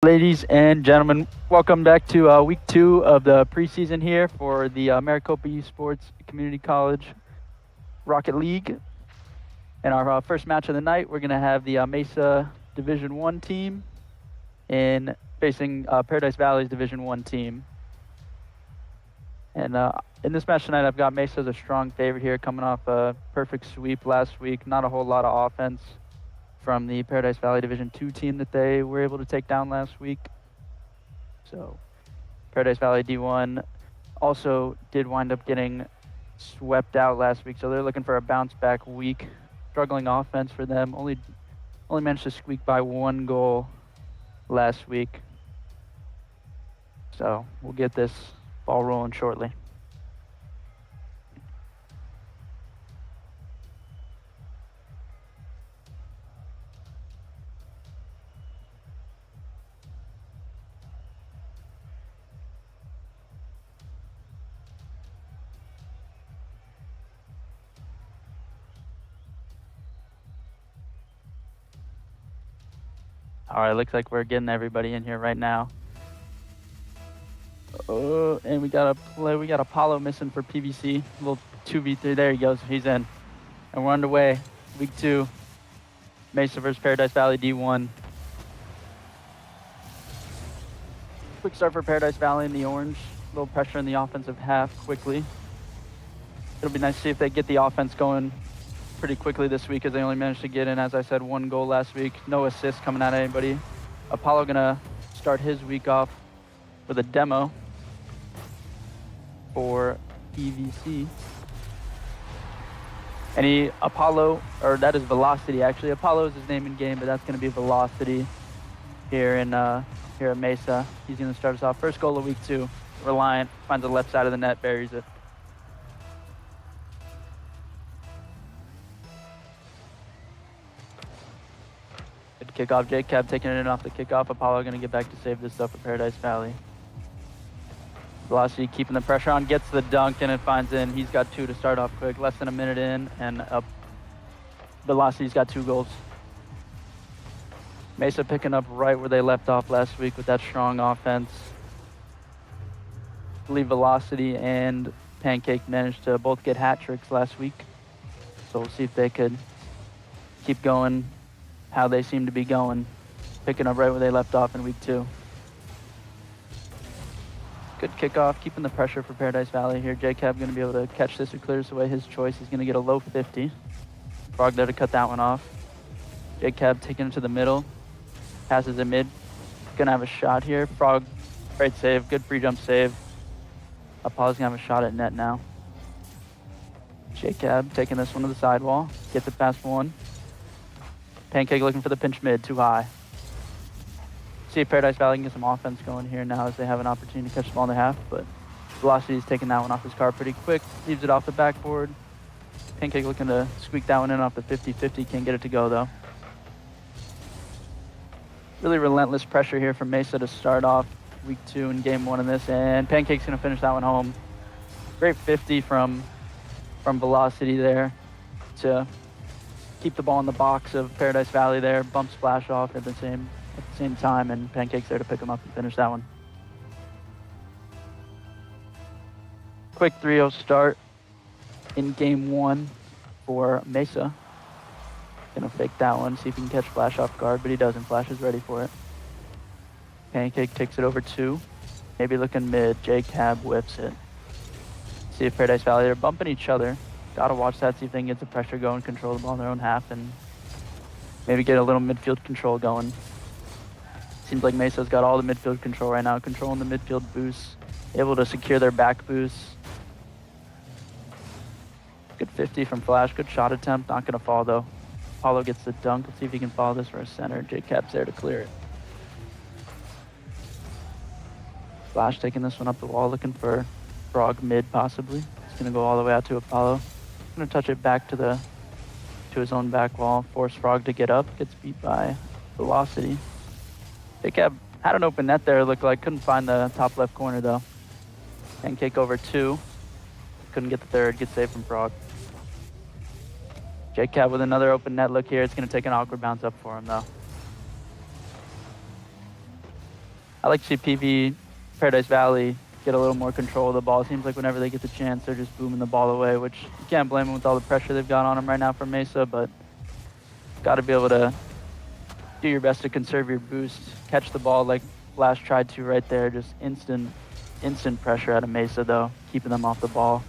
Ladies and gentlemen, welcome back to week 2 of the preseason here for the Maricopa Esports Community College Rocket League. And our first match of the night, we're going to have the Mesa Division 1 team in facing Paradise Valley's Division 1 team. And in this match tonight, I've got Mesa as a strong favorite here, coming off a perfect sweep last week. Not a whole lot of offense from the Paradise Valley Division 2 team that they were able to take down last week. So Paradise Valley D1 also did wind up getting swept out last week, so they're looking for a bounce back week. Struggling offense for them. Only managed to squeak by 1 goal last week. So we'll get this ball rolling shortly. All right, looks like we're getting everybody in here right now. And we got Apollo missing for PVC. A little 2v3. There he goes. He's in. And we're underway. Week 2. Mesa versus Paradise Valley D1. Quick start for Paradise Valley in the orange. A little pressure in the offensive half quickly. It'll be nice to see if they get the offense going pretty quickly this week, as they only managed to get in, as I said, 1 goal last week. No assists coming out of anybody. Apollo gonna start his week off with a demo for PVC. And Apollo, or that is Velocity actually. Apollo is his name in game, but that's gonna be Velocity here at Mesa. He's gonna start us off. First goal of week 2. Reliant finds the left side of the net, buries it. Good kickoff. J-Cab taking it in off the kickoff. Apollo going to get back to save this stuff for Paradise Valley. Velocity keeping the pressure on, gets the dunk, and it finds in. He's got 2 to start off quick. Less than a minute in, and Velocity's got 2 goals. Mesa picking up right where they left off last week with that strong offense. I believe Velocity and Pancake managed to both get hat tricks last week. So we'll see if they could keep going how they seem to be going, picking up right where they left off in week 2. Good kickoff, keeping the pressure for Paradise Valley here. J-Cab going to be able to catch this and clears away his choice. He's going to get a low 50. Frog there to cut that one off. J-Cab taking it to the middle. Passes it mid. Going to have a shot here. Frog, great save. Good free jump save. Apollo's going to have a shot at net now. J-Cab taking this one to the sidewall. Gets it past 1. Pancake looking for the pinch mid, too high. See if Paradise Valley can get some offense going here now as they have an opportunity to catch the ball in the half, but Velocity's taking that one off his car pretty quick. Leaves it off the backboard. Pancake looking to squeak that one in off the 50-50. Can't get it to go, though. Really relentless pressure here from Mesa to start off week 2 in game 1 in this, and Pancake's going to finish that one home. Great 50 from Velocity there to keep the ball in the box of Paradise Valley there. Bump splash off at the same time, and Pancake's there to pick him up and finish that one. Quick 3-0 start in game 1 for Mesa. Gonna fake that one, see if he can catch Flash off guard, but he doesn't. Flash is ready for it. Pancake takes it over 2. Maybe looking mid. J-Cab whips it. See if Paradise Valley, they're bumping each other. Gotta watch that, see if they can get the pressure going, control the ball in their own half, and maybe get a little midfield control going. Seems like Mesa's got all the midfield control right now, controlling the midfield boosts, able to secure their back boosts. Good 50 from Flash, good shot attempt, not gonna fall though. Apollo gets the dunk, let's see if he can follow this for a center. J-Cab's there to clear it. Flash taking this one up the wall, looking for Frog mid possibly. It's gonna go all the way out to Apollo. Gonna touch it back to his own back wall, force Frog to get up, gets beat by Velocity. J-Cab had an open net there, looked like, couldn't find the top left corner though. Pancake over 2, couldn't get the third, good save from Frog. J-Cab with another open net look here, it's gonna take an awkward bounce up for him though. I like to see PV Paradise Valley get a little more control of the ball. It seems like whenever they get the chance, they're just booming the ball away, which you can't blame them with all the pressure they've got on them right now from Mesa, but got to be able to do your best to conserve your boost, catch the ball like Flash tried to right there. Just instant pressure out of Mesa, though, keeping them off the ball,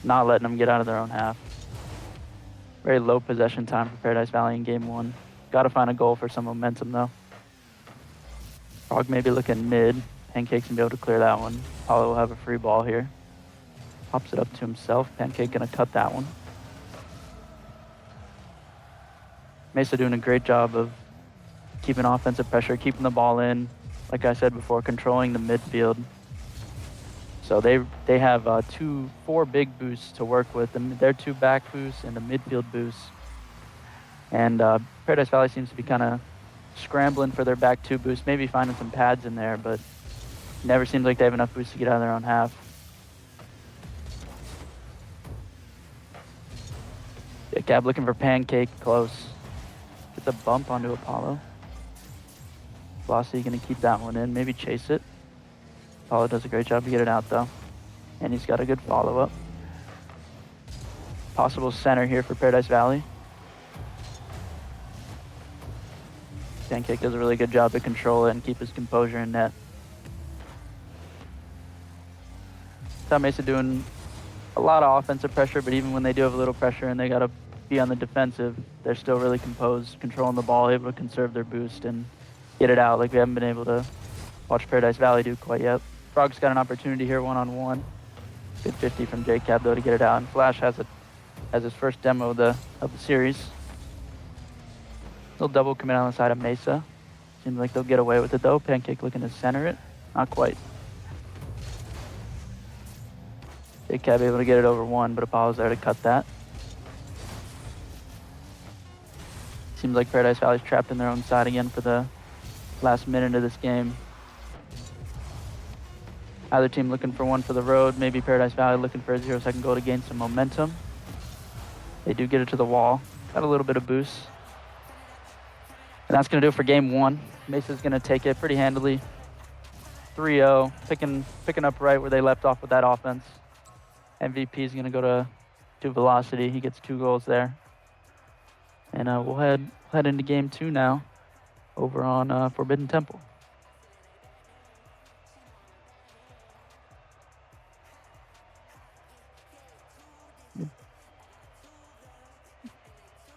not letting them get out of their own half. Very low possession time for Paradise Valley in game 1. Got to find a goal for some momentum, though. Frog maybe looking mid. Pancake's gonna be able to clear that one. Apollo will have a free ball here. Pops it up to himself. Pancake gonna cut that one. Mesa doing a great job of keeping offensive pressure, keeping the ball in. Like I said before, controlling the midfield. So they have 4 big boosts to work with. Their 2 back boosts and the midfield boosts. And Paradise Valley seems to be kind of scrambling for their back 2 boosts, maybe finding some pads in there, but never seems like they have enough boosts to get out of their own half. Cab looking for Pancake, close. Gets a bump onto Apollo. Velocity gonna keep that one in, maybe chase it. Apollo does a great job to get it out though. And he's got a good follow-up. Possible center here for Paradise Valley. Pancake does a really good job to control it and keep his composure in net. South Mesa doing a lot of offensive pressure, but even when they do have a little pressure and they gotta be on the defensive, they're still really composed, controlling the ball, able to conserve their boost and get it out like we haven't been able to watch Paradise Valley do quite yet. Frog's got an opportunity here one-on-one. Good 50 from J-Cab though to get it out, and Flash has his first demo of the series. Little double commit on the side of Mesa. Seems like they'll get away with it though. Pancake looking to center it. Not quite. J-Cab able to get it over 1, but Apollo's there to cut that. Seems like Paradise Valley's trapped in their own side again for the last minute of this game. Either team looking for one for the road. Maybe Paradise Valley looking for a 0-second goal to gain some momentum. They do get it to the wall. Got a little bit of boost. And that's going to do it for game 1. Mesa's going to take it pretty handily. 3-0, picking up right where they left off with that offense. MVP is going to go to Velocity. He gets 2 goals there. And we'll head into game 2 now over on Forbidden Temple.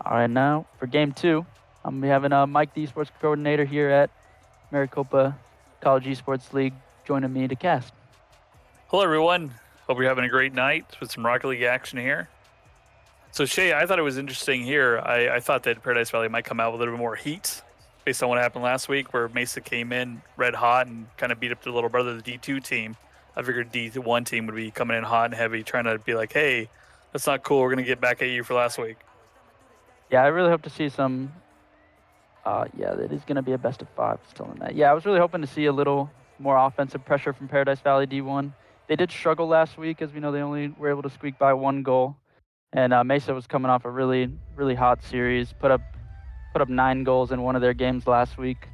All right, now for game 2, I'm gonna be having Mike, the esports coordinator here at Maricopa College Esports League, joining me to cast. Hello, everyone. Hope you're having a great night with some Rocket League action here. So, Shay, I thought it was interesting here. I thought that Paradise Valley might come out with a little bit more heat based on what happened last week where Mesa came in red hot and kind of beat up their little brother, the D2 team. I figured D1 team would be coming in hot and heavy, trying to be like, hey, that's not cool. We're going to get back at you for last week. Yeah, I really hope to see some. Yeah, it is going to be a best of 5 still in that. Yeah, I was really hoping to see a little more offensive pressure from Paradise Valley D1. They did struggle last week, as we know they only were able to squeak by 1 goal. And Mesa was coming off a really, really hot series. Put up 9 goals in one of their games last week.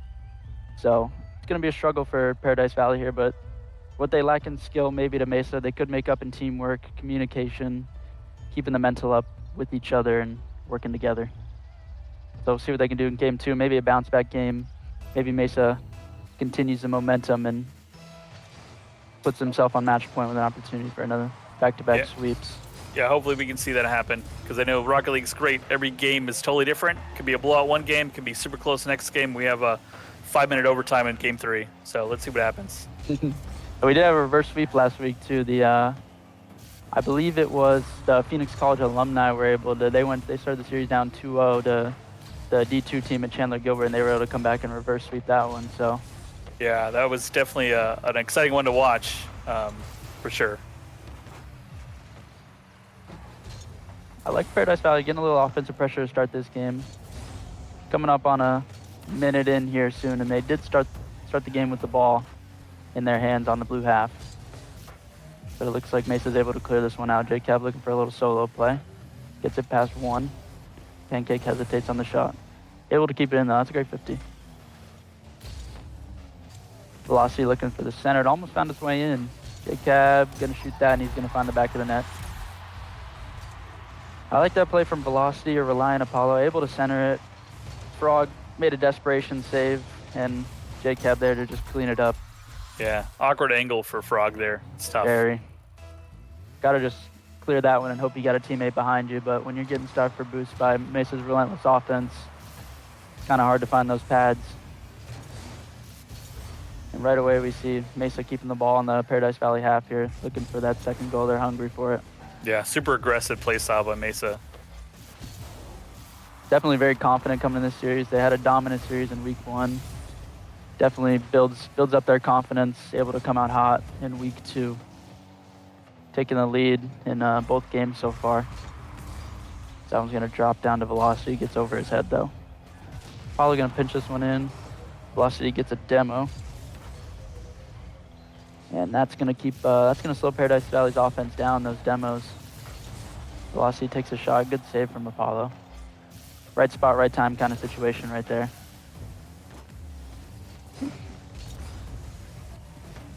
So it's going to be a struggle for Paradise Valley here, but what they lack in skill maybe to Mesa, they could make up in teamwork, communication, keeping the mental up with each other and working together. So we'll see what they can do in game 2. Maybe a bounce back game. Maybe Mesa continues the momentum and puts himself on match point with an opportunity for another back-to-back sweeps. Yeah, hopefully we can see that happen because I know Rocket League's great. Every game is totally different. Could be a blowout one game, could be super close next game. We have a 5-minute overtime in game 3. So let's see what happens. We did have a reverse sweep last week too. I believe it was the Phoenix College alumni were able to. They started the series down 2-0 to the D2 team at Chandler Gilbert, and they were able to come back and reverse sweep that one. So yeah, that was definitely an exciting one to watch, for sure. I like Paradise Valley getting a little offensive pressure to start this game. Coming up on a minute in here soon, and they did start the game with the ball in their hands on the blue half. But it looks like Mesa's able to clear this one out. J-Cab looking for a little solo play. Gets it past 1. Pancake hesitates on the shot. Able to keep it in though. That's a great 50. Velocity looking for the center. It almost found its way in. J-Cab gonna shoot that, and he's gonna find the back of the net. I like that play from Velocity or Reliant Apollo, able to center it. Frog made a desperation save, and J-Cab there to just clean it up. Yeah, awkward angle for Frog there. It's tough. Very. Gotta just clear that one and hope you got a teammate behind you, but when you're getting stuck for boost by Mesa's relentless offense, it's kind of hard to find those pads. And right away we see Mesa keeping the ball on the Paradise Valley half here, looking for that second goal. They're hungry for it. Yeah, super aggressive play style by Mesa. Definitely very confident coming in this series. They had a dominant series in week 1. Definitely builds up their confidence, able to come out hot in week 2. Taking the lead in both games so far. That one's gonna drop down to Velocity, gets over his head though. Probably gonna pinch this one in. Velocity gets a demo. And that's gonna slow Paradise Valley's offense down, those demos. Velocity takes a shot, good save from Apollo. Right spot, right time kind of situation right there.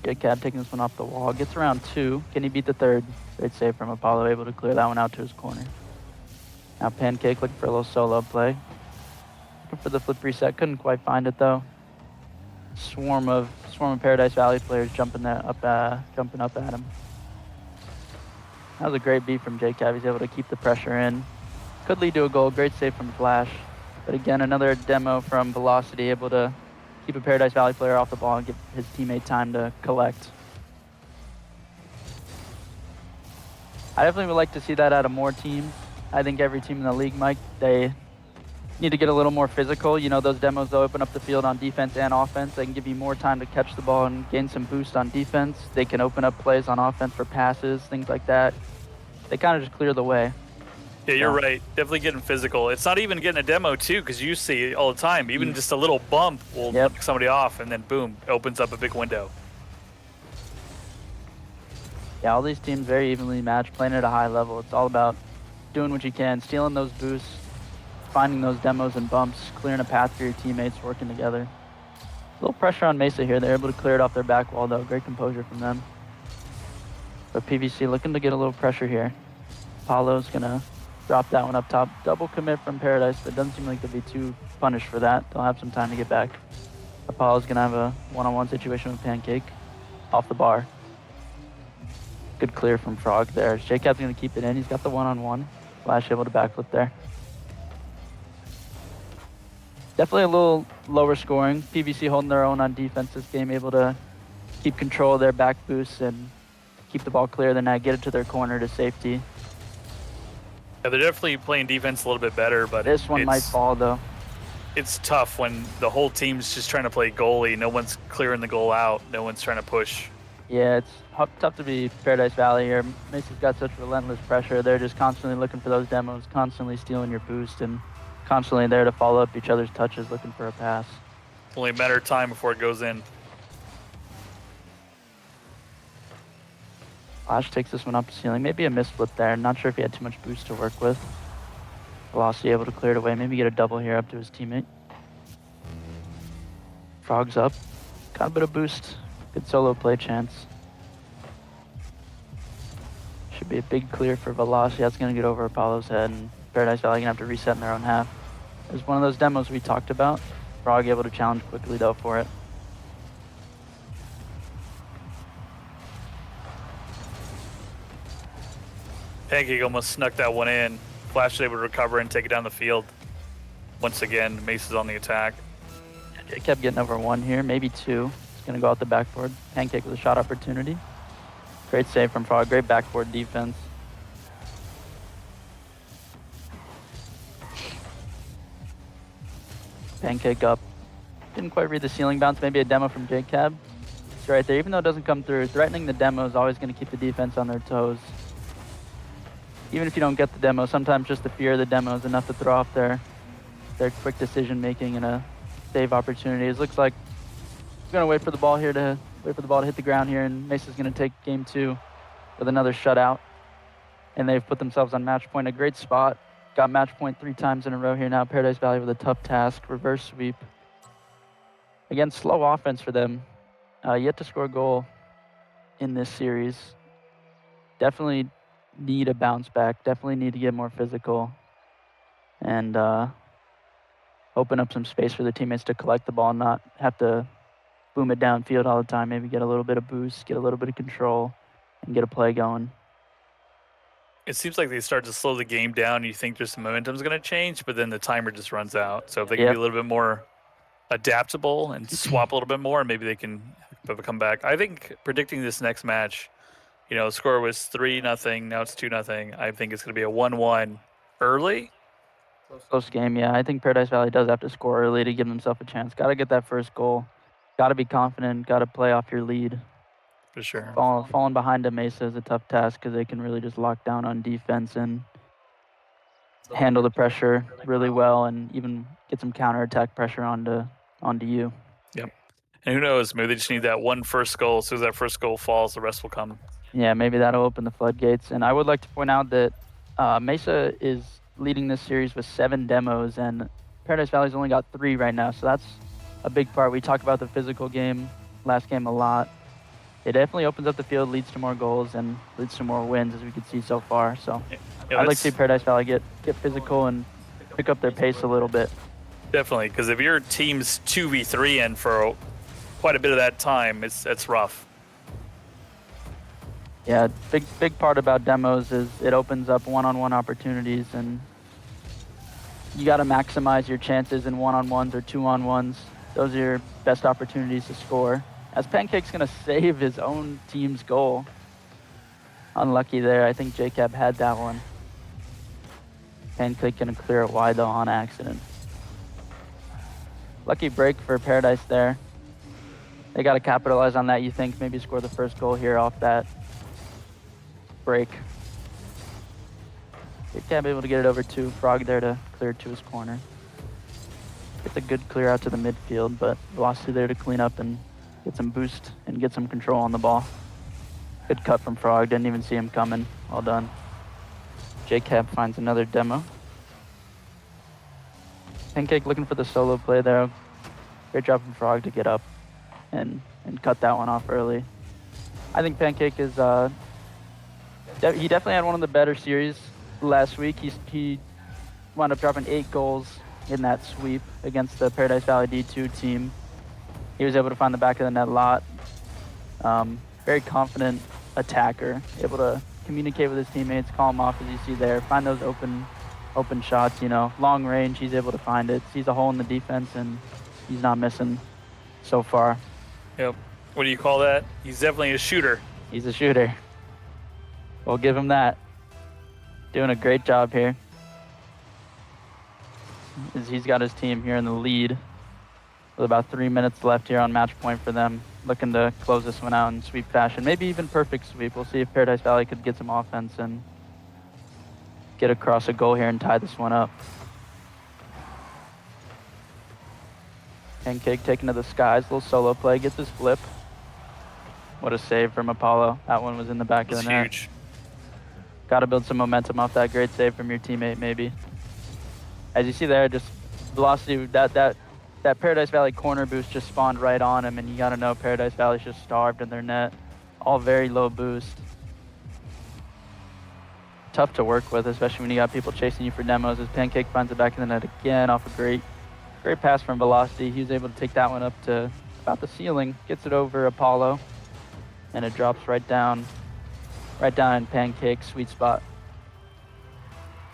J-Cab taking this one off the wall, gets around 2. Can he beat the third? Great save from Apollo, able to clear that one out to his corner. Now Pancake looking for a little solo play. Looking for the flip reset, couldn't quite find it though. Swarm of Paradise Valley players jumping up at him. That was a great beat from J-Cab. He's able to keep the pressure in. Could lead to a goal. Great save from Flash. But again, another demo from Velocity, able to keep a Paradise Valley player off the ball and give his teammate time to collect. I definitely would like to see that out of more teams. I think every team in the league, Mike, they need to get a little more physical. You know, those demos, they'll open up the field on defense and offense. They can give you more time to catch the ball and gain some boost on defense. They can open up plays on offense for passes, things like that. They kind of just clear the way. Yeah, you're right. Definitely getting physical. It's not even getting a demo, too, because you see it all the time. Even just a little bump will knock somebody off, and then boom, opens up a big window. Yeah, all these teams very evenly matched, playing at a high level. It's all about doing what you can, stealing those boosts, finding those demos and bumps, clearing a path for your teammates, working together. A little pressure on Mesa here. They're able to clear it off their back wall, though. Great composure from them. But PVC looking to get a little pressure here. Apollo's going to drop that one up top. Double commit from Paradise, but it doesn't seem like they'll be too punished for that. They'll have some time to get back. Apollo's going to have a one-on-one situation with Pancake. Off the bar. Good clear from Frog there. J-Cab's going to keep it in. He's got the one-on-one. Flash able to backflip there. Definitely a little lower scoring. PVC holding their own on defense this game, able to keep control of their back boosts and keep the ball clear of the net, get it to their corner to safety. Yeah, they're definitely playing defense a little bit better, but this one might fall though. It's tough when the whole team's just trying to play goalie. No one's clearing the goal out. No one's trying to push. Yeah, it's tough to be Paradise Valley here. Mesa's got such relentless pressure. They're just constantly looking for those demos, constantly stealing your boost, and constantly there to follow up each other's touches, looking for a pass. It's only a matter of time before it goes in. Flash takes this one up the ceiling. Maybe a misflip there. Not sure if he had too much boost to work with. Velocity able to clear it away. Maybe get a double here up to his teammate. Frog's up. Got a bit of boost. Good solo play chance. Should be a big clear for Velocity. That's going to get over Apollo's head, and Paradise Valley going to have to reset in their own half. It was one of those demos we talked about. Frog able to challenge quickly, though, for it. Pancake almost snuck that one in. Flash is able to recover and take it down the field. Once again, Mace is on the attack. Jay kept getting over 1 here, maybe 2. It's going to go out the backboard. Pancake with a shot opportunity. Great save from Frog. Great backboard defense. Pancake up. Didn't quite read the ceiling bounce. Maybe a demo from J-Cab. It's right there. Even though it doesn't come through, threatening the demo is always going to keep the defense on their toes. Even if you don't get the demo, sometimes just the fear of the demo is enough to throw off their quick decision making and a save opportunity. It looks like we're gonna wait for the ball here to hit the ground here, and Mesa's gonna take game 2 with another shutout. And they've put themselves on match point. A great spot. Got match point 3 times in a row here now. Paradise Valley with a tough task. Reverse sweep. Again, slow offense for them. Yet to score a goal in this series. Definitely need a bounce back. Definitely need to get more physical. And open up some space for the teammates to collect the ball, not have to boom it downfield all the time. Maybe get a little bit of boost, get a little bit of control, and get a play going. It seems like they start to slow the game down. You think just the momentum's going to change, but then the timer just runs out. So if they can be a little bit more adaptable and swap a little bit more, maybe they can have a comeback. I think predicting this next match, the score was 3-0. Now it's 2-0. I think it's going to be a 1-1 early. Close game, yeah. I think Paradise Valley does have to score early to give themselves a chance. Got to get that first goal. Got to be confident. Got to play off your lead. For sure. Falling behind a Mesa is a tough task because they can really just lock down on defense and handle the pressure really well, and even get some counterattack pressure onto you. Yep. And who knows? Maybe they just need that one first goal. As soon as that first goal falls, the rest will come. Yeah, maybe that'll open the floodgates. And I would like to point out that Mesa is leading this series with 7 demos, and Paradise Valley's only got 3 right now. So that's a big part. We talk about the physical game, last game a lot. It definitely opens up the field, leads to more goals, and leads to more wins, as we can see so far. So I'd like to see Paradise Valley get physical and pick up their pace a little bit. Definitely, because if your team's 2v3 in for quite a bit of that time, it's rough. Yeah, big part about demos is it opens up one-on-one opportunities, and you got to maximize your chances in one-on-ones or two-on-ones. Those are your best opportunities to score. As Pancake's going to save his own team's goal. Unlucky there. I think JCab had that one. Pancake going to clear it wide, though, on accident. Lucky break for Paradise there. They got to capitalize on that, you think. Maybe score the first goal here off that break. JCab able to get it over to Frog there to clear it to his corner. It's a good clear out to the midfield, but Velocity there to clean up and get some boost and get some control on the ball. Good cut from Frog. Didn't even see him coming. Well done. JCab finds another demo. Pancake looking for the solo play there. Great job from Frog to get up and cut that one off early. I think Pancake is he definitely had one of the better series last week. He wound up dropping 8 goals in that sweep against the Paradise Valley D2 team. He was able to find the back of the net a lot. Very confident attacker, able to communicate with his teammates, call them off as you see there, find those open shots, long range, he's able to find it, sees a hole in the defense, and he's not missing so far. Yep. What do you call that? He's definitely a shooter. He's a shooter. We'll give him that. Doing a great job here. As he's got his team here in the lead with about 3 minutes left here on match point for them. Looking to close this one out in sweep fashion. Maybe even perfect sweep. We'll see if Paradise Valley could get some offense and get across a goal here and tie this one up. Pancake taken to the skies. Little solo play. Gets his flip. What a save from Apollo. That one was in the back of the net. Huge. Got to build some momentum off that great save from your teammate, maybe. As you see there, just Velocity, that Paradise Valley corner boost just spawned right on him, and you got to know Paradise Valley's just starved in their net. All very low boost. Tough to work with, especially when you got people chasing you for demos. As Pancake finds the back of the net again off a great pass from Velocity. He was able to take that one up to about the ceiling, gets it over Apollo, and it drops right down in Pancake's sweet spot.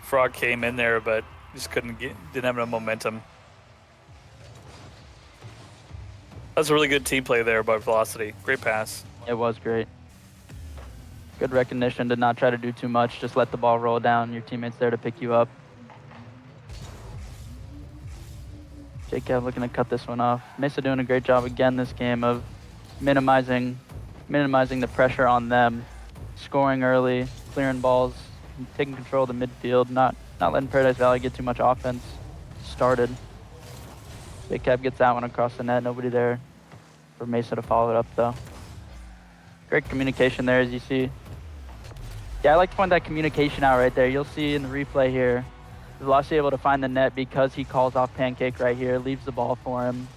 Frog came in there, but just didn't have enough momentum. That's a really good team play there by Velocity. Great pass. It was great. Good recognition to not try to do too much. Just let the ball roll down. Your teammate's there to pick you up. JCab looking to cut this one off. Mesa doing a great job again this game of minimizing the pressure on them. Scoring early, clearing balls, taking control of the midfield, not letting Paradise Valley get too much offense started. JCab gets that one across the net. Nobody there for Mesa to follow it up, though. Great communication there, as you see. Yeah, I like to point that communication out right there. You'll see in the replay here, Velocity able to find the net because he calls off Pancake right here, leaves the ball for him.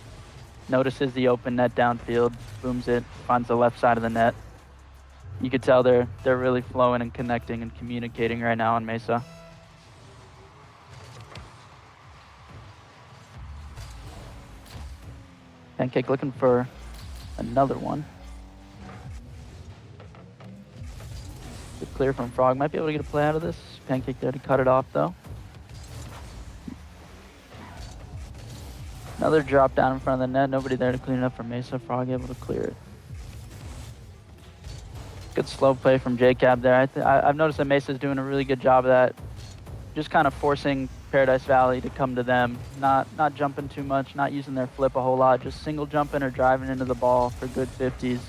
notices the open net downfield, booms it, finds the left side of the net. You could tell they're really flowing and connecting and communicating right now on Mesa. Pancake looking for another one. Good clear from Frog. Might be able to get a play out of this. Pancake there to cut it off though. Another drop down in front of the net. Nobody there to clean it up for Mesa. Frog able to clear it. Good slow play from JCab there. I've noticed that Mesa's doing a really good job of that. Just kind of forcing Paradise Valley to come to them. Not jumping too much, not using their flip a whole lot. Just single jumping or driving into the ball for good 50s.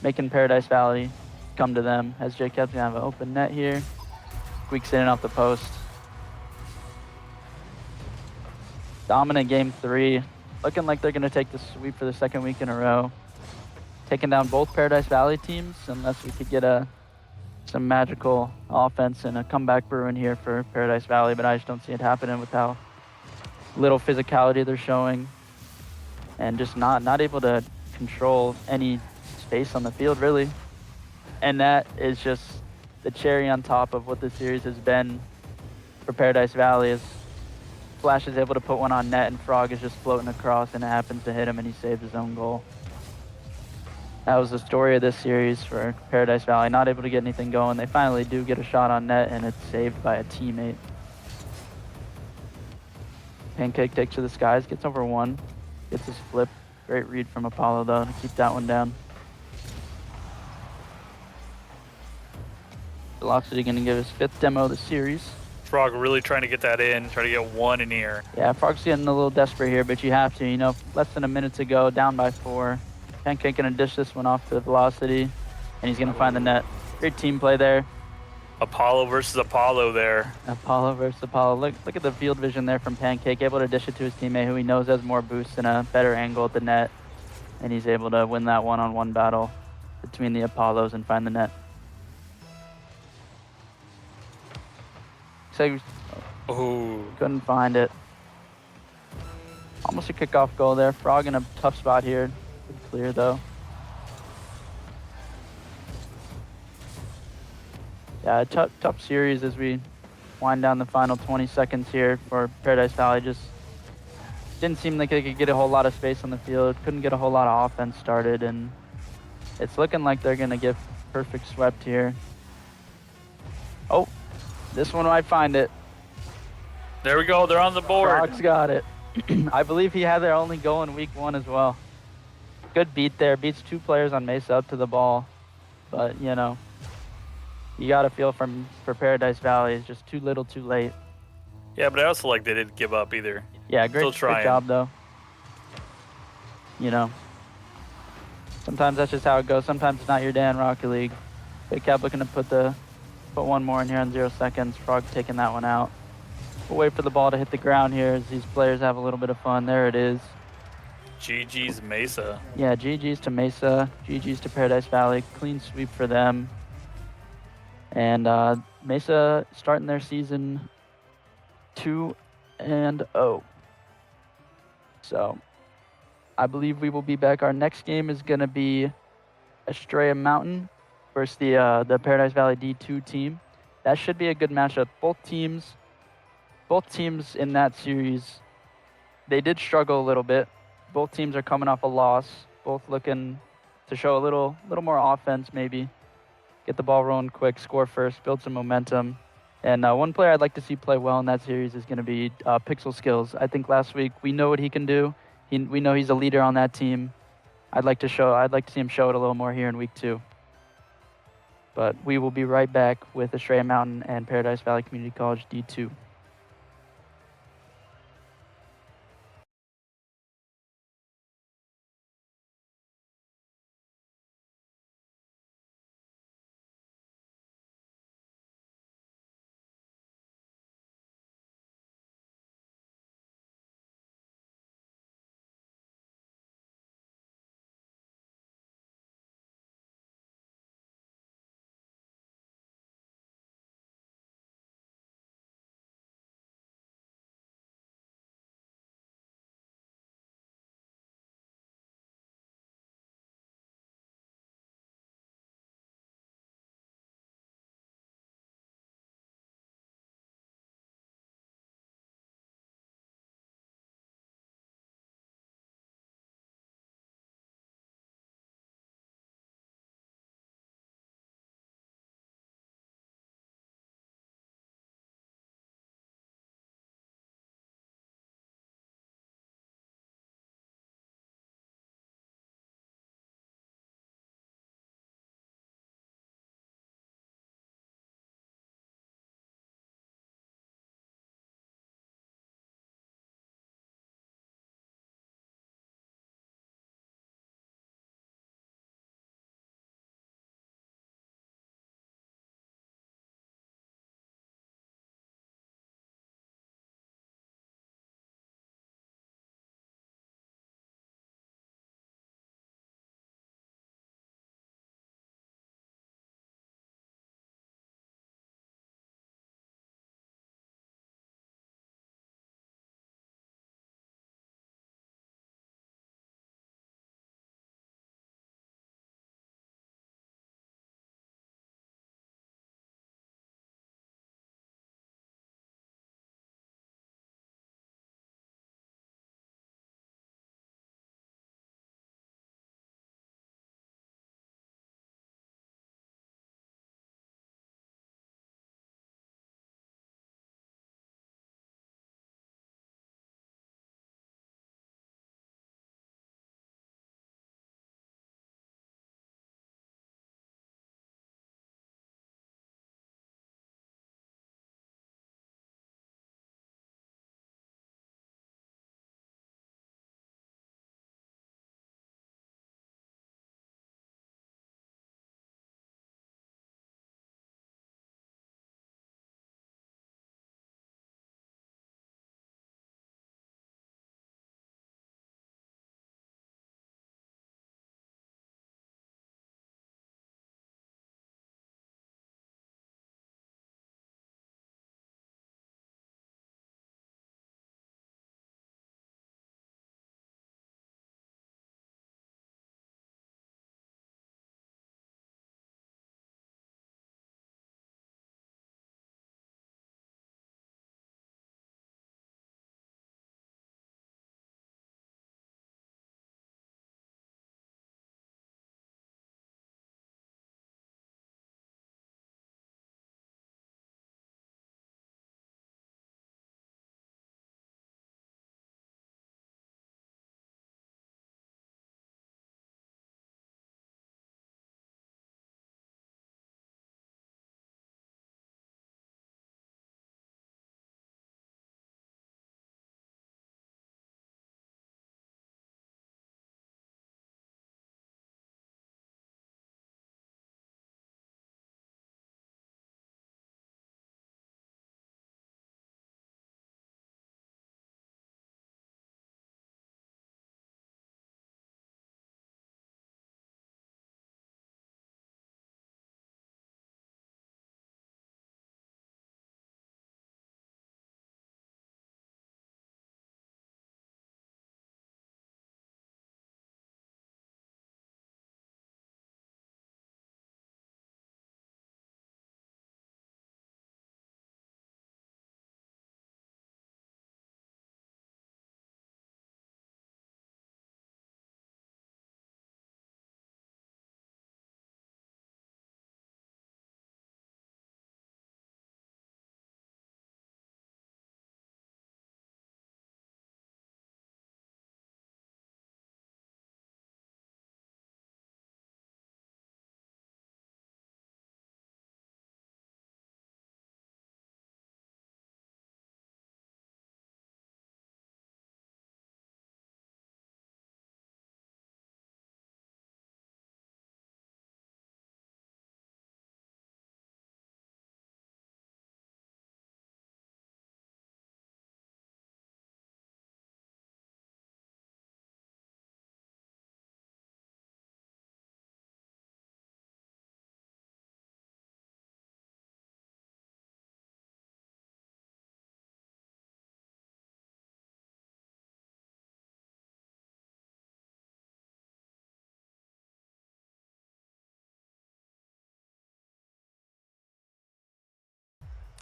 Making Paradise Valley come to them. As JCab's gonna have an open net here. Squeaks in off the post. Dominant game 3. Looking like they're gonna take the sweep for the second week in a row. Taking down both Paradise Valley teams, unless we could get some magical offense and a comeback brewing here for Paradise Valley, but I just don't see it happening with how little physicality they're showing and just not able to control any space on the field, really. And that is just the cherry on top of what this series has been for Paradise Valley. Is Flash is able to put one on net and Frog is just floating across and it happens to hit him and he saves his own goal. That was the story of this series for Paradise Valley. Not able to get anything going. They finally do get a shot on net, and it's saved by a teammate. Pancake takes to the skies, gets over one, gets his flip. Great read from Apollo, though, to keep that one down. Velocity going to give his 5th demo of the series. Frog really trying to get that in, try to get one in here. Yeah, Frog's getting a little desperate here, but you have to. You know, less than a minute to go, down by 4. Pancake gonna dish this one off to Velocity, and he's gonna find the net. Great team play there. Apollo versus Apollo there. Apollo versus Apollo. Look at the field vision there from Pancake, able to dish it to his teammate who he knows has more boost and a better angle at the net, and he's able to win that one-on-one battle between the Apollos and find the net. So Ooh. couldn't find it. Almost a kickoff goal there. Frog in a tough spot here. Good clear though. Yeah, tough series as we wind down the final 20 seconds here for Paradise Valley. Just didn't seem like they could get a whole lot of space on the field. Couldn't get a whole lot of offense started, and it's looking like they're gonna get perfect swept here. Oh, this one might find it. There we go. They're on the board. Frog's got it. I believe he had their only goal in week 1 as well. Good beat there. Beats 2 players on Mesa up to the ball. But, you know, you got to feel for Paradise Valley. It's just too little too late. Yeah, but I also like they didn't give up either. Yeah, great job, though. You know, sometimes that's just how it goes. Sometimes it's not your day in Rocket League. Big Cap looking to put one more in here in 0 seconds. Frog taking that one out. We'll wait for the ball to hit the ground here as these players have a little bit of fun. There it is. GG's Mesa. Yeah, GG's to Mesa. GG's to Paradise Valley. Clean sweep for them. And Mesa starting their season 2-0. So I believe we will be back. Our next game is going to be Estrella Mountain versus the Paradise Valley D2 team. That should be a good matchup. Both teams in that series, they did struggle a little bit. Both teams are coming off a loss. Both looking to show a little more offense, maybe. Get the ball rolling quick, score first, build some momentum. And one player I'd like to see play well in that series is going to be Pixel Skills. I think last week we know what he can do. We know he's a leader on that team. I'd like to see him show it a little more here in week 2. But we will be right back with Estrella Mountain and Paradise Valley Community College D2.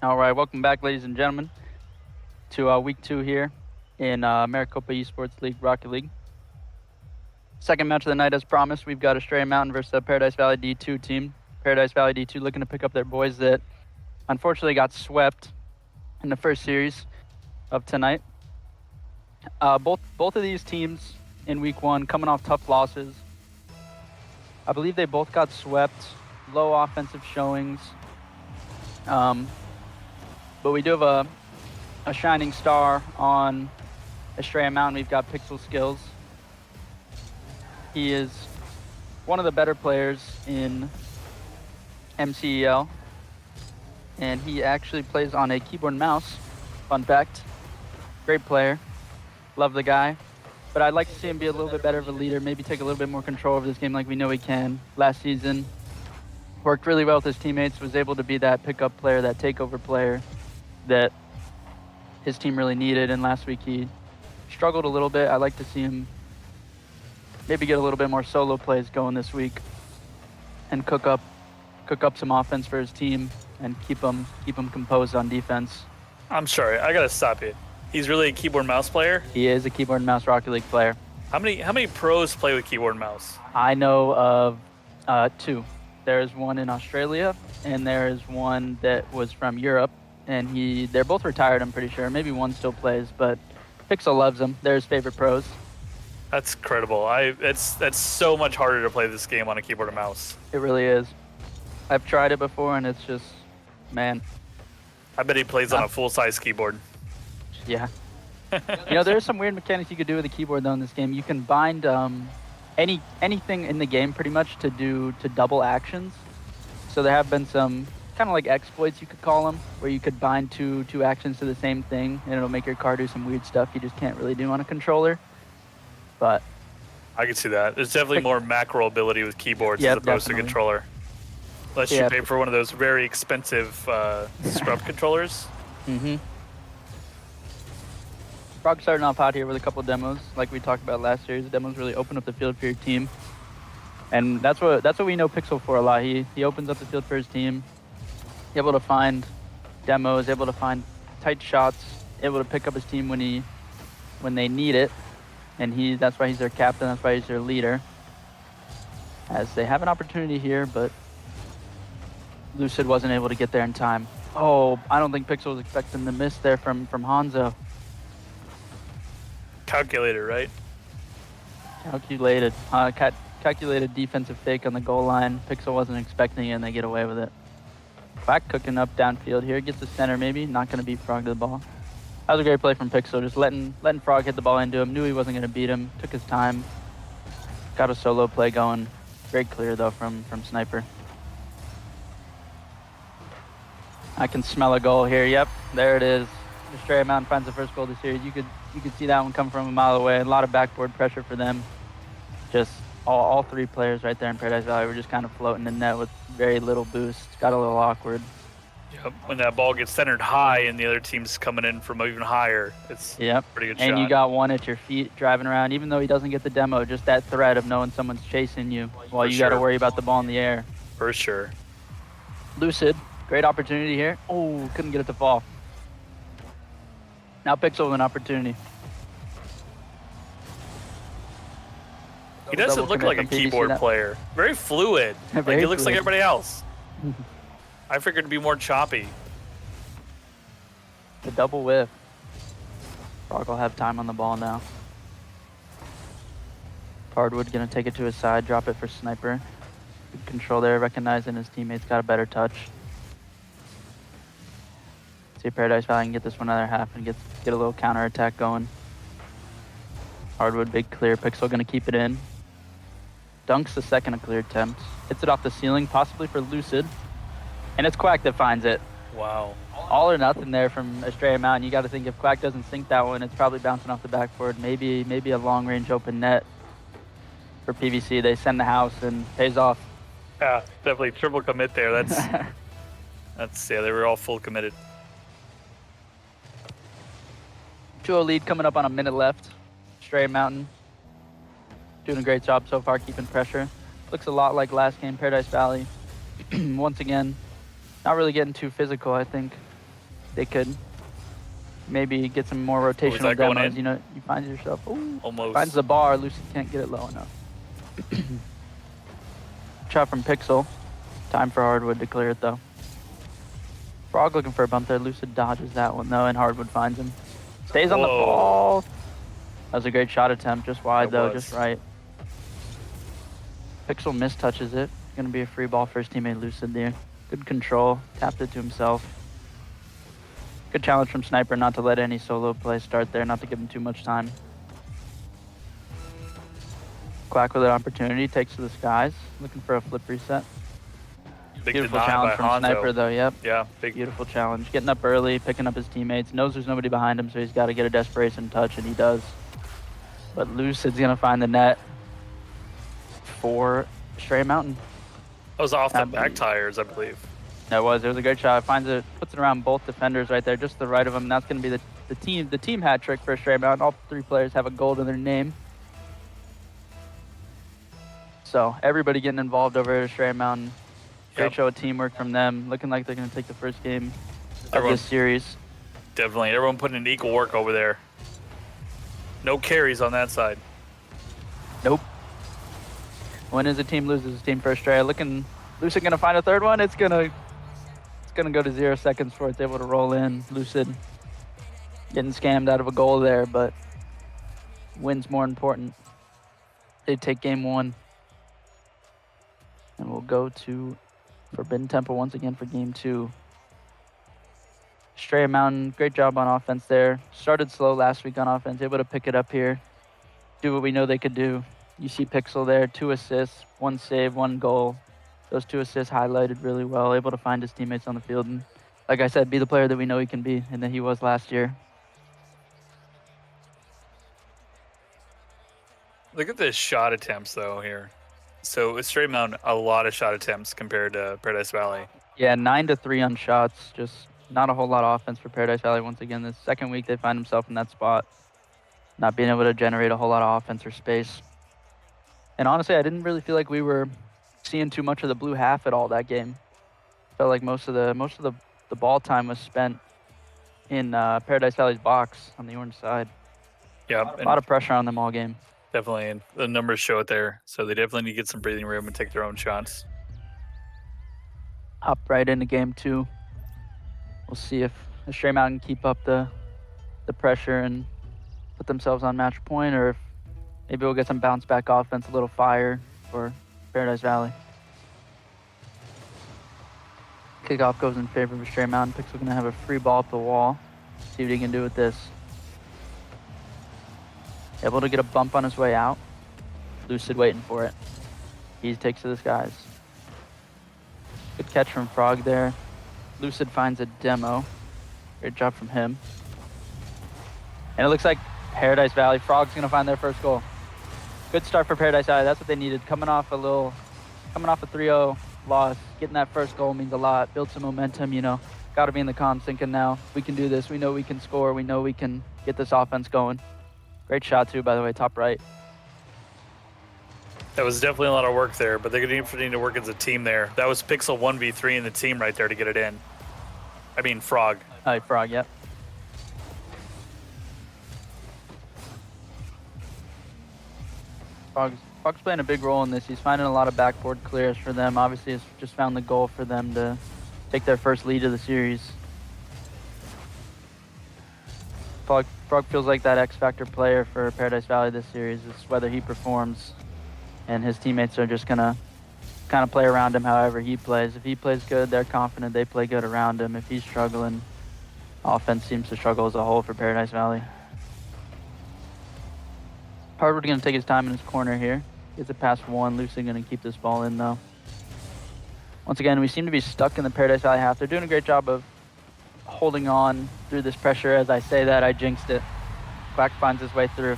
All right, welcome back, ladies and gentlemen, to week 2 here in Maricopa Esports League Rocket League. Second match of the night, as promised, we've got Estrella Mountain versus the Paradise Valley D2 team. Paradise Valley D2 looking to pick up their boys that unfortunately got swept in the first series of tonight. Both of these teams in week 1 coming off tough losses. I believe they both got swept, low offensive showings. But we do have a shining star on Estrella Mountain. We've got Pixel Skills. He is one of the better players in MCEL, and he actually plays on a keyboard and mouse. Fun fact. Great player. Love the guy. But I'd like to see him be a little bit better of a leader, maybe take a little bit more control over this game like we know he can. Last season, worked really well with his teammates, was able to be that pickup player, that takeover player that his team really needed. And last week he struggled a little bit. I'd like to see him maybe get a little bit more solo plays going this week and cook up some offense for his team and keep them composed on defense. I'm sorry, I gotta stop you. He's really a keyboard and mouse player? He is a keyboard and mouse Rocket League player. How many pros play with keyboard and mouse? I know of 2. There's one in Australia, and there is one that was from Europe, and they're both retired, I'm pretty sure. Maybe one still plays, but Pixel loves them. They're his favorite pros. That's incredible. That's so much harder to play this game on a keyboard and mouse. It really is. I've tried it before, and it's just, man. I bet he plays on a full-size keyboard. Yeah. There's some weird mechanics you could do with a keyboard, though, in this game. You can bind anything in the game, pretty much, to double actions. So there have been some kind of like exploits, you could call them, where you could bind two actions to the same thing, and it'll make your car do some weird stuff you just can't really do on a controller. But I can see that. There's definitely more macro ability with keyboards as opposed to controller. Unless you pay for one of those very expensive scrub controllers. Mm-hmm. Frog starting off hot here with a couple demos, like we talked about last series. The demos really open up the field for your team, and that's what we know Pixel for a lot. He opens up the field for his team, able to find demos, able to find tight shots, able to pick up his team when they need it, and that's why he's their captain. That's why he's their leader. As they have an opportunity here, but Lucid wasn't able to get there in time. Oh, I don't think Pixel was expecting the miss there from Hanzo. Calculated, right? Calculated. Calculated defensive fake on the goal line. Pixel wasn't expecting it, and they get away with it. Quack cooking up downfield here. Gets the center, maybe. Not going to beat Frog to the ball. That was a great play from Pixel. Just letting Frog hit the ball into him. Knew he wasn't going to beat him. Took his time. Got a solo play going. Great clear, though, from Sniper. I can smell a goal here. Yep, there it is. Estrella Mountain finds the first goal of the series. You could see that one come from a mile away. A lot of backboard pressure for them. Just all 3 players right there in Paradise Valley were just kind of floating in net with very little boost. Got a little awkward. Yep. When that ball gets centered high and the other team's coming in from even higher, it's a pretty good shot. And you got one at your feet driving around. Even though he doesn't get the demo, just that threat of knowing someone's chasing you while you got to worry about the ball in the air. For sure. Lucid, great opportunity here. Oh, couldn't get it to fall. Now Pixel with an opportunity. He doesn't look like a keyboard player. Very fluid. He looks like everybody else. I figured it'd be more choppy. The double whiff. Frog will have time on the ball now. Hardwood gonna take it to his side, drop it for Sniper. Good control there, recognizing his teammates got a better touch. See if Paradise Valley can get this one another half and get a little counter attack going. Hardwood, big clear. Pixel gonna keep it in. Dunks the second clear attempt. Hits it off the ceiling, possibly for Lucid. And it's Quack that finds it. Wow. All or nothing there from Estrella Mountain. You got to think if Quack doesn't sink that one, it's probably bouncing off the backboard. Maybe a long-range open net for PVC. They send the house and pays off. Yeah, definitely triple commit there. They were all full committed. 2-0 lead coming up on a minute left. Estrella Mountain doing a great job so far keeping pressure. Looks a lot like last game, Paradise Valley. Once again, not really getting too physical, I think. they could maybe get some more was rotational that going demos. in? You know, you find yourself, ooh, Almost. finds the bar. Lucid can't get it low enough. Shot from Pixel. Time for Hardwood to clear it though. Frog looking for a bump there. Lucid dodges that one though, and Hardwood finds him. Stays on the Whoa. ball. That was a great shot attempt, just wide That though, was. just right. Pixel mistouches it. Gonna be a free ball for his teammate Lucid there. Good control, tapped it to himself. Good challenge from Sniper not to let any solo play start there, not to give him too much time. Quack with an opportunity, takes to the skies, looking for a flip reset. Big Beautiful deny challenge by from Hanzo. Sniper though, yep. Yeah, big. Beautiful challenge. Getting up early, picking up his teammates, knows there's nobody behind him, so he's got to get a desperation touch, and he does. But Lucid's gonna find the net for Stray Mountain. That was off the I back believe. tires, I believe. That was. It was a great shot. Finds it, puts it around both defenders right there, just to the right of him. And that's going to be the team hat trick for Stray Mountain. All three players have a gold in their name. So everybody getting involved over at Stray Mountain. Great Yep. show of teamwork from them. Looking like they're going to take the first game of Everyone- this series. Definitely. Everyone putting in equal work over there. No carries on that side. Nope. Wins a team, loses a team for Stray. Looking, Lucid going to find a third one. It's going to go to 0 seconds before it's able to roll in. Lucid getting scammed out of a goal there, but wins more important. They take game 1. And we'll go to Forbidden Temple once again for game 2. Stray Mountain, great job on offense there. Started slow last week on offense, able to pick it up here. Do what we know they could do. You see Pixel there, 2 assists, 1 save, 1 goal. Those 2 assists highlighted really well, able to find his teammates on the field. And like I said, be the player that we know he can be and that he was last year. Look at the shot attempts, though, here. So with Stray Mountain, a lot of shot attempts compared to Paradise Valley. Yeah, 9-3 on shots. Just not a whole lot of offense for Paradise Valley once again. This second week they find himself in that spot, not being able to generate a whole lot of offense or space. And honestly, I didn't really feel like we were seeing too much of the blue half at all that game. Felt like most of the ball time was spent in Paradise Valley's box on the orange side. Yeah, A lot of pressure on them all game. definitely. And the numbers show it there. So they definitely need to get some breathing room and take their own shots. Hop right into game 2. We'll see if the Stray Mountain keep up the pressure and put themselves on match point, or if maybe we'll get some bounce back offense, a little fire for Paradise Valley. Kickoff goes in favor of Stray Mountain. Pixel gonna have a free ball up the wall. See what he can do with this. Able to get a bump on his way out. Lucid waiting for it. He takes to the skies. Good catch from Frog there. Lucid finds a demo. Great job from him. And it looks like Paradise Valley, Frog's gonna find their first goal. Good start for Paradise Valley. That's what they needed. Coming off a 3-0 loss, getting that first goal means a lot. Build some momentum, you know. Got to be in the comms thinking now, we can do this. We know we can score. We know we can get this offense going. Great shot too, by the way, top right. That was definitely a lot of work there, but they're going to need to work as a team there. That was Pixel 1v3 in the team right there to get it in. I mean, Frog. Frog, yep. Frog's playing a big role in this. He's finding a lot of backboard clears for them. Obviously, has just found the goal for them to take their first lead of the series. Frog feels like that X-Factor player for Paradise Valley this series. It's whether he performs, and his teammates are just going to kind of play around him however he plays. If he plays good, they're confident they play good around him. If he's struggling, offense seems to struggle as a whole for Paradise Valley. Hardwood going to take his time in his corner here. Gets it past 1. Lucid going to keep this ball in, though. Once again, we seem to be stuck in the Paradise Valley half. They're doing a great job of holding on through this pressure. As I say that, I jinxed it. Quack finds his way through.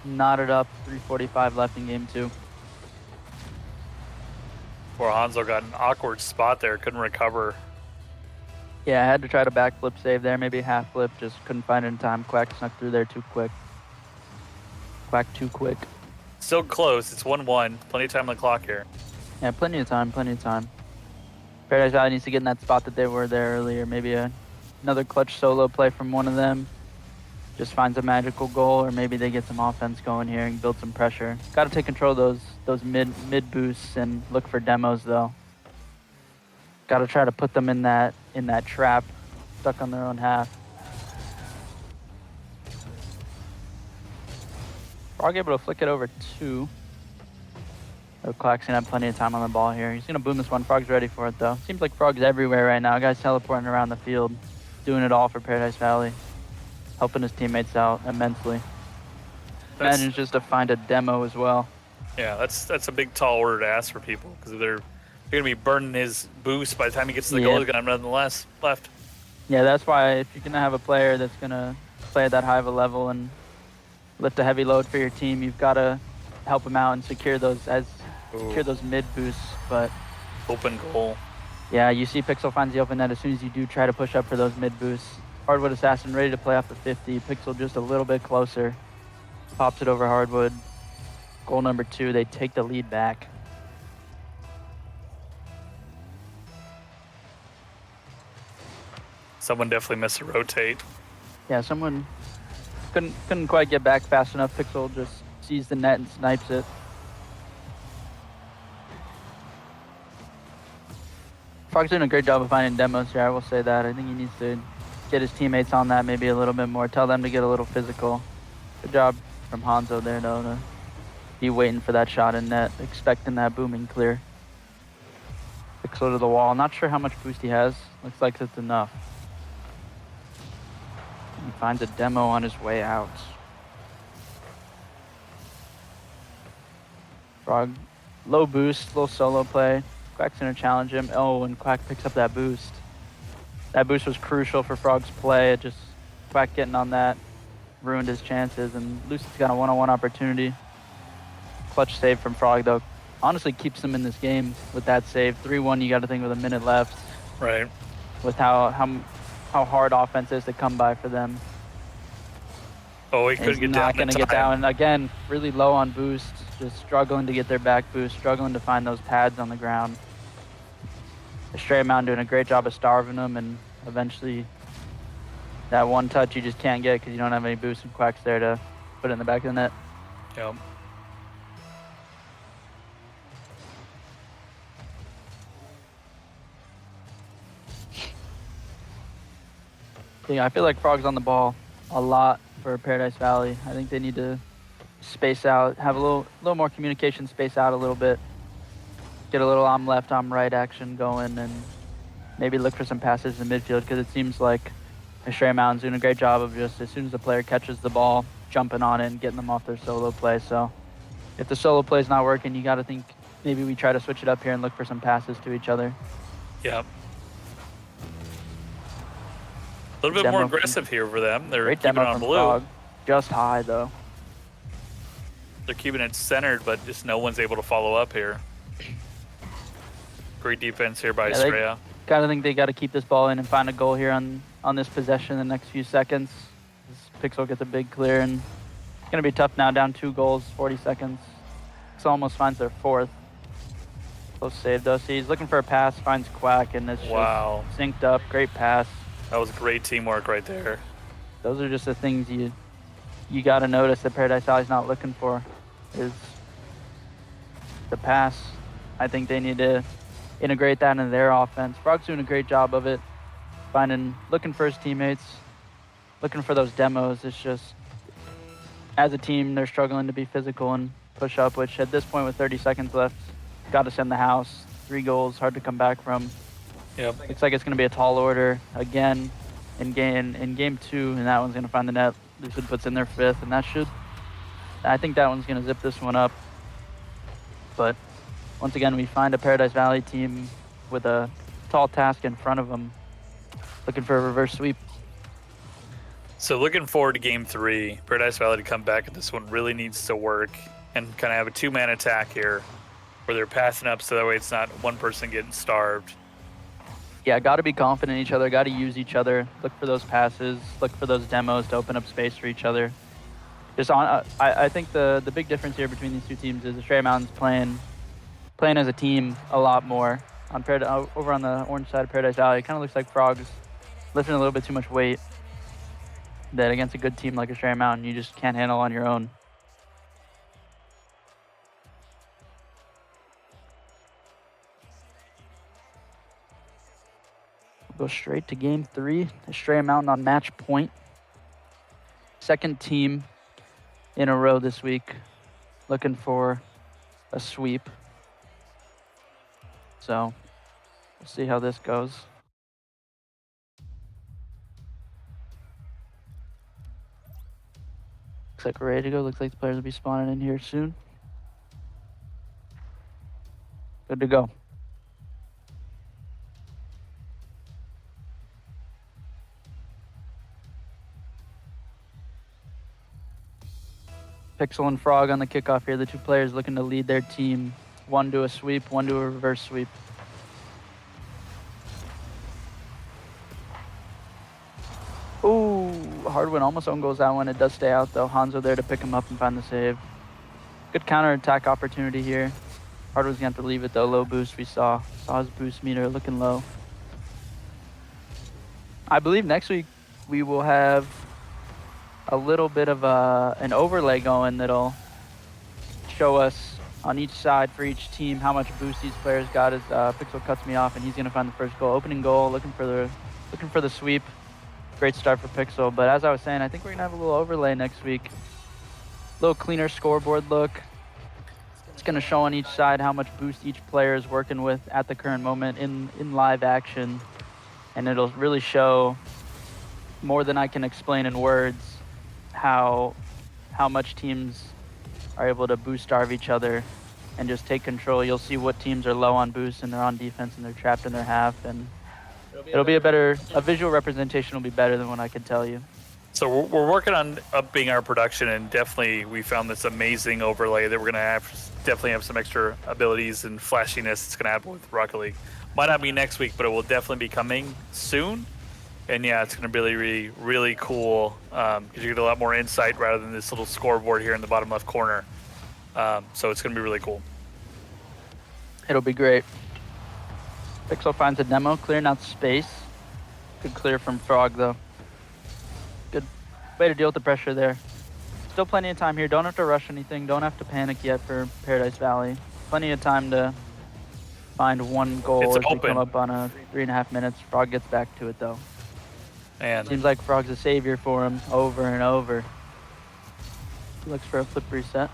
Knotted up. 3:45 left in game 2. Poor Hanzo got an awkward spot there, couldn't recover. Yeah, I had to try to backflip save there, maybe half flip, just couldn't find it in time. Quack snuck through there too quick. Quack too quick. Still close. It's 1-1. Plenty of time on the clock here. Yeah, plenty of time, plenty of time. Paradise Valley needs to get in that spot that they were there earlier. Maybe another clutch solo play from one of them. Just finds a magical goal, or maybe they get some offense going here and build some pressure. Got to take control of those mid boosts and look for demos though. Got to try to put them in that trap, stuck on their own half. Frog able to flick it over 2. So Quack's gonna have plenty of time on the ball here. He's gonna boom this one. Frog's ready for it though. Seems like Frog's everywhere right now. Guy's teleporting around the field, doing it all for Paradise Valley, helping his teammates out immensely. Manages just to find a demo as well. Yeah, that's a big tall order to ask for people because they're gonna be burning his boost by the time he gets to the goal. He's gonna have nothing less left. Yeah, that's why if you're gonna have a player that's gonna play at that high of a level and lift a heavy load for your team, you've got to help them out and secure those mid boosts. But open goal. Yeah, you see Pixel finds the open net as soon as you do try to push up for those mid boosts. Hardwood Assassin ready to play off the 50. Pixel just a little bit closer. Pops it over Hardwood. Goal number 2. They take the lead back. Someone definitely missed a rotate. Yeah, someone couldn't quite get back fast enough. Pixel just sees the net and snipes it. Frog's doing a great job of finding demos here, I will say that. I think he needs to get his teammates on that maybe a little bit more. Tell them to get a little physical. Good job from Hanzo there, though, to be waiting for that shot in net, expecting that booming clear. Pixel to the wall. Not sure how much boost he has. Looks like it's enough. He finds a demo on his way out. Frog, low boost, little solo play. Quack's gonna challenge him. Oh, and Quack picks up that boost. That boost was crucial for Frog's play. It just, Quack getting on that ruined his chances, and Lucid's got a one-on-one opportunity. Clutch save from Frog, though. Honestly, keeps them in this game with that save. 3-1, you got to think with a minute left. Right. With how hard offense is to come by for them. Oh, he couldn't get down. Not going to get down. And again, really low on boost. Just struggling to get their back boost. Struggling to find those pads on the ground. Estrella Mountain doing a great job of starving them, and eventually that one touch you just can't get because you don't have any boost, and Quack's there to put it in the back of the net. Yep. Yeah, I feel like Frog's on the ball a lot for Paradise Valley. I think they need to space out, have a little more communication, space out a little bit, get a little I'm left, I'm right action going, and maybe look for some passes in midfield, because it seems like Estrella Mountain's doing a great job of just, as soon as the player catches the ball, jumping on it and getting them off their solo play. So if the solo play's not working, you got to think maybe we try to switch it up here and look for some passes to each other. Yep. A little bit more aggressive here for them. They're keeping it on blue. Frog. Just high, though. They're keeping it centered, but just no one's able to follow up here. Great defense here by Estrella. Gotta think they gotta keep this ball in and find a goal here on this possession in the next few seconds. This Pixel gets a big clear, and it's gonna be tough now, down 2 goals, 40 seconds. Pixel almost finds their 4th. Close save though. See, he's looking for a pass, finds Quack, and it's just synced up. Great pass. That was great teamwork right there. Those are just the things you gotta notice that Paradise Valley's not looking for, is the pass. I think they need to integrate that into their offense. Frog's doing a great job of it, looking for his teammates, looking for those demos. It's just, as a team, they're struggling to be physical and push up, which at this point with 30 seconds left, got to send the house. 3 goals, hard to come back from. Yep. Looks like it's going to be a tall order again in game 2, and that one's going to find the net. Lucid puts in their 5th, and I think that one's going to zip this one up. But once again, we find a Paradise Valley team with a tall task in front of them, looking for a reverse sweep. So looking forward to game 3. Paradise Valley to come back, and this one really needs to work and kind of have a 2-man attack here where they're passing up so that way it's not one person getting starved. Yeah, got to be confident in each other, got to use each other, look for those passes, look for those demos to open up space for each other. I think the big difference here between these two teams is Estrella Mountain's playing as a team a lot more. on over on the orange side of Paradise Valley. It kind of looks like Frog's lifting a little bit too much weight that against a good team like Estrella Mountain, you just can't handle on your own. We'll go straight to game 3. Estrella Mountain on match point. Second team in a row this week looking for a sweep. So we'll see how this goes. Looks like we're ready to go. Looks like the players will be spawning in here soon. Good to go. Pixel and Frog on the kickoff here. The two players looking to lead their team. One to a sweep, one to a reverse sweep. Ooh, Hardwin almost own goes that one. It does stay out though. Hanzo there to pick him up and find the save. Good counter attack opportunity here. Hardwin's gonna have to leave it though. Low boost we saw. Saw his boost meter looking low. I believe next week we will have a little bit of an overlay going that'll show us on each side for each team how much boost these players got as Pixel cuts me off and he's gonna find the first goal. Opening goal, looking for the sweep. Great start for Pixel, but as I was saying, I think we're gonna have a little overlay next week. A little cleaner scoreboard look. It's gonna show on each side how much boost each player is working with at the current moment in live action. And it'll really show more than I can explain in words how much teams are able to boost starve each other and just take control. You'll see what teams are low on boost and they're on defense and they're trapped in their half, and it'll be a visual representation will be better than what I can tell you. So we're working on upping our production, and definitely we found this amazing overlay that we're gonna definitely have some extra abilities and flashiness. It's gonna happen with Rocket League. Might not be next week, but it will definitely be coming soon. And yeah, it's gonna be really, really cool because you get a lot more insight rather than this little scoreboard here in the bottom left corner. So it's gonna be really cool. It'll be great. Pixel finds a demo, clearing out space. Good clear from Frog though. Good way to deal with the pressure there. Still plenty of time here. Don't have to rush anything. Don't have to panic yet for Paradise Valley. Plenty of time to find one goal as we come up on a 3.5 minutes. Frog gets back to it though. And seems like Frog's a savior for him over and over. He looks for a flip reset.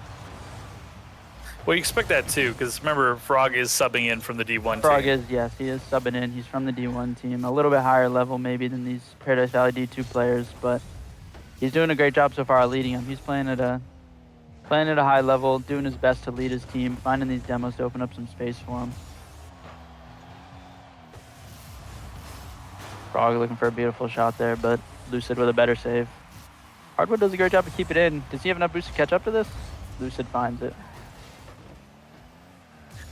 Well, you expect that too, because remember, Frog is subbing in from the D1 Frog team. yes, he is subbing in. He's from the D1 team. A little bit higher level maybe than these Paradise Valley D2 players, but he's doing a great job so far leading him. He's playing at a high level, doing his best to lead his team, finding these demos to open up some space for him. Frog looking for a beautiful shot there, but Lucid with a better save. Hardwood does a great job to keep it in. Does he have enough boost to catch up to this? Lucid finds it.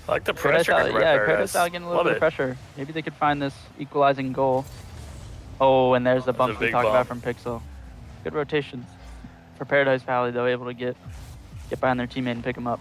I like the pressure. Paradise Valley getting a little bit of pressure. Maybe they could find this equalizing goal. Oh, and there's the bump we talked about from Pixel. Good rotations for Paradise Valley, though, able to get behind their teammate and pick him up.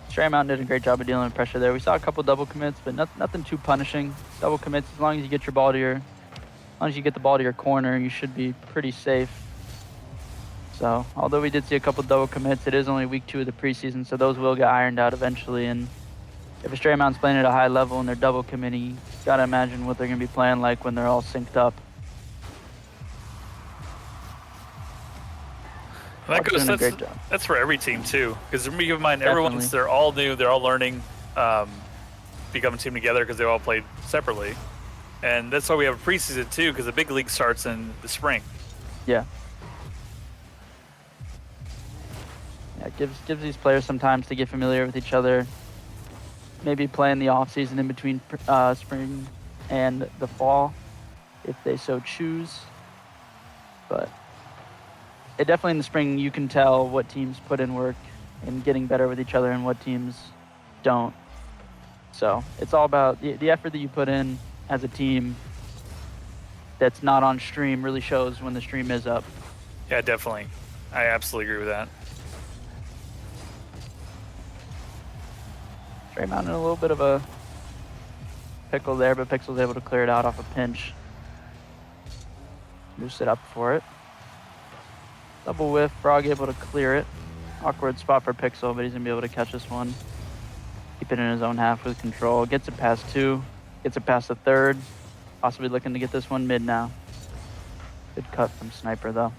Estrella Mountain did a great job of dealing with pressure there. We saw a couple double commits, but nothing too punishing. Double commits, as long as you get the ball to your corner, you should be pretty safe. So, although we did see a couple double commits, it is only week 2 of the preseason, so those will get ironed out eventually. And if Estrella Mountain's playing at a high level and they're double committing, you gotta imagine what they're gonna be playing like when they're all synced up. That's for every team too, because keep in mind, they're all new, they're all learning, become a team together because they all played separately, and that's why we have a preseason too, because the big league starts in the spring. Yeah. Yeah, it gives these players some time to get familiar with each other. Maybe play in the off season in between spring and the fall, if they so choose. But it definitely in the spring you can tell what teams put in work in getting better with each other and what teams don't. So it's all about the effort that you put in as a team that's not on stream really shows when the stream is up. Yeah, definitely. I absolutely agree with that. Stray Mountain in a little bit of a pickle there, but Pixel's able to clear it out off a pinch. Moose it up for it. Double whiff, Frog able to clear it. Awkward spot for Pixel, but he's gonna be able to catch this one. Keep it in his own half with control. Gets it past 2. Gets it past the 3rd. Possibly looking to get this one mid now. Good cut from Sniper though.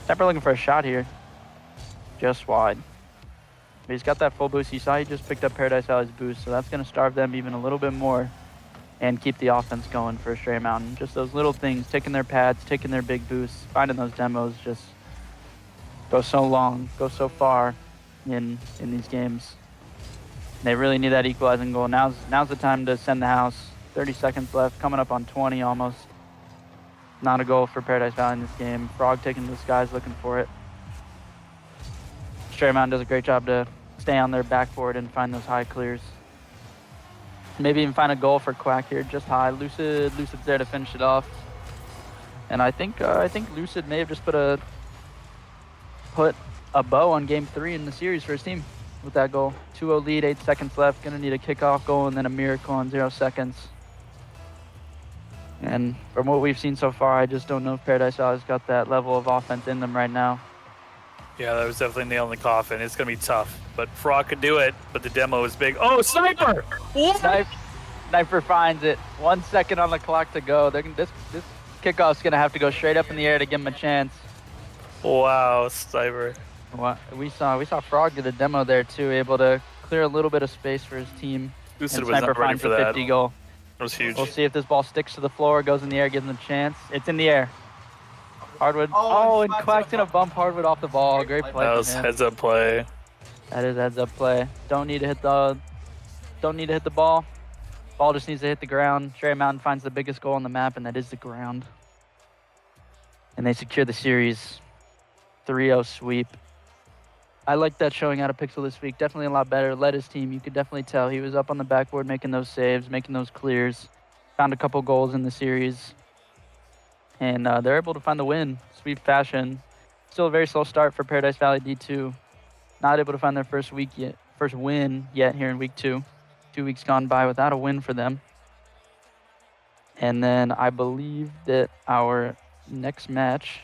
Sniper looking for a shot here. Just wide. But he's got that full boost. You saw he just picked up Paradise Valley's boost, so that's gonna starve them even a little bit more and keep the offense going for Stray Mountain. Just those little things, taking their pads, taking their big boosts, finding those demos just go so long, go so far in these games. They really need that equalizing goal. Now's the time to send the house. 30 seconds left, coming up on 20 almost. Not a goal for Paradise Valley in this game. Frog taking to the skies looking for it. Stray Mountain does a great job to stay on their backboard and find those high clears. Maybe even find a goal for Quack here, just high. Lucid's there to finish it off. And I think Lucid may have just put a bow on game 3 in the series for his team with that goal. 2-0 lead, 8 seconds left. Gonna need a kickoff goal and then a miracle in 0 seconds. And from what we've seen so far, I just don't know if Paradise Valley's got that level of offense in them right now. Yeah, that was definitely a nail in the coffin. It's going to be tough. But Frog could do it, but the demo is big. Oh, Sniper! What? Sniper finds it. 1 second on the clock to go. This kickoff's going to have to go straight up in the air to give him a chance. Wow, Sniper. We saw Frog get a demo there too, able to clear a little bit of space for his team. Lucid and was Sniper not ready finds for the that. 50 goal. That was huge. We'll see if this ball sticks to the floor, goes in the air, gives him a chance. It's in the air. Hardwood. And Quack's gonna bump Hardwood off the ball. Great play. That was heads-up play. That is heads-up play. Don't need to hit the ball. Ball just needs to hit the ground. Stray Mountain finds the biggest goal on the map, and that is the ground. And they secure the series. 3-0 sweep. I like that showing out of Pixel this week. Definitely a lot better. Led his team. You could definitely tell he was up on the backboard making those saves, making those clears. Found a couple goals in the series. And they're able to find the win. Sweep fashion. Still a very slow start for Paradise Valley D2. Not able to find their first win yet here in week 2. 2 weeks gone by without a win for them. And then I believe that our next match,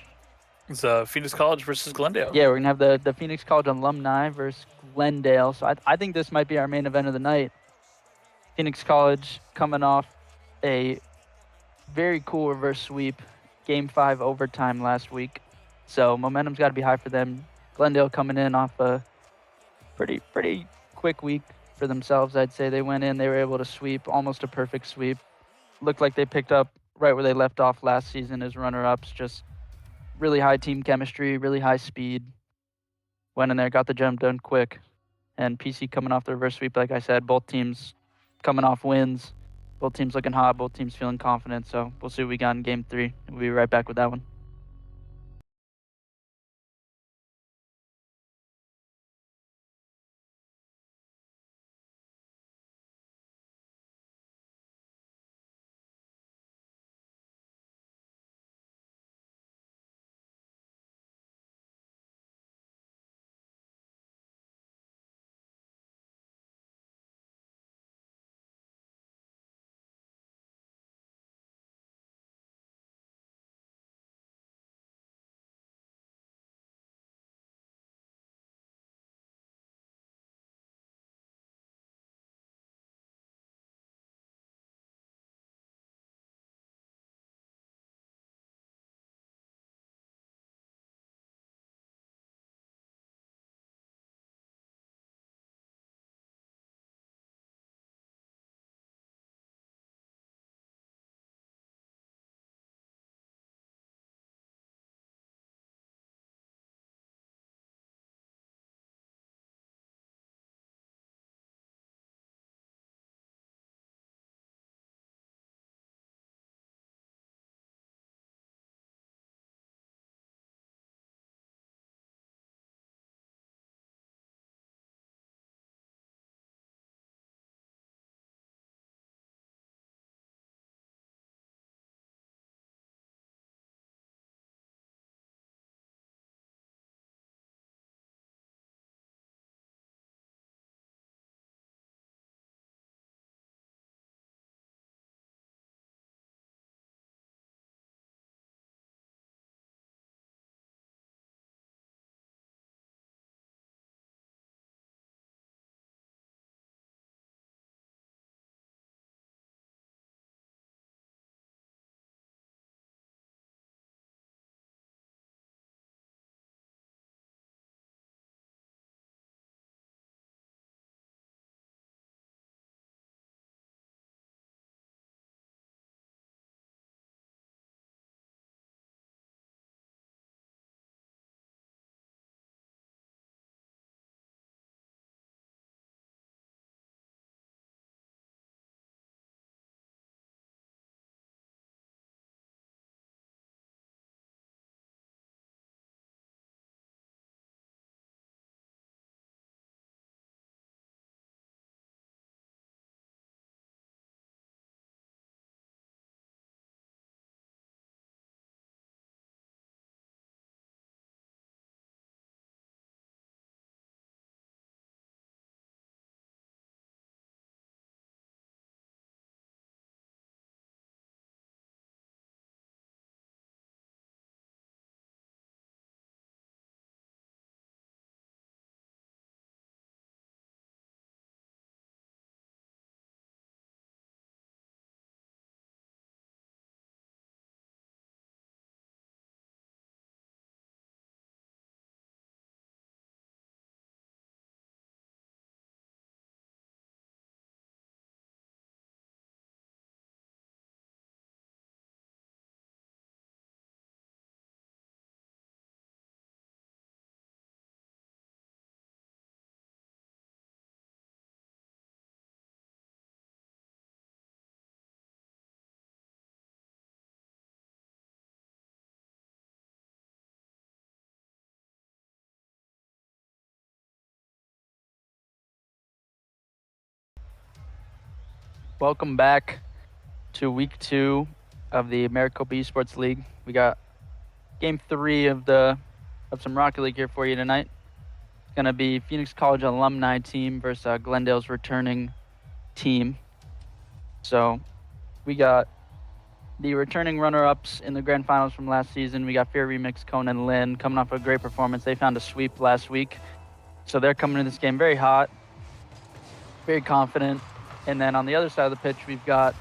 It's Phoenix College versus Glendale. yeah, we're going to have the Phoenix College alumni versus Glendale. So I think this might be our main event of the night. Phoenix College coming off a very cool reverse sweep. Game 5 overtime last week. So momentum's got to be high for them. Glendale coming in off a pretty quick week for themselves, I'd say. They went in, they were able to sweep, almost a perfect sweep. Looked like they picked up right where they left off last season as runner-ups. Just really high team chemistry, really high speed. Went in there, got the jump done quick. And PC coming off the reverse sweep, like I said, both teams coming off wins. Both teams looking hot, both teams feeling confident. So we'll see what we got in game 3. We'll be right back with that one. Welcome back to week 2 of the Maricopa Esports League. We got game 3 of some Rocket League here for you tonight. It's gonna be Phoenix College alumni team versus Glendale's returning team. So we got the returning runner-ups in the grand finals from last season. We got Fear Remix, Cone, and Lynn coming off a great performance. They found a sweep last week, so they're coming into this game very hot, very confident. And then on the other side of the pitch, we've got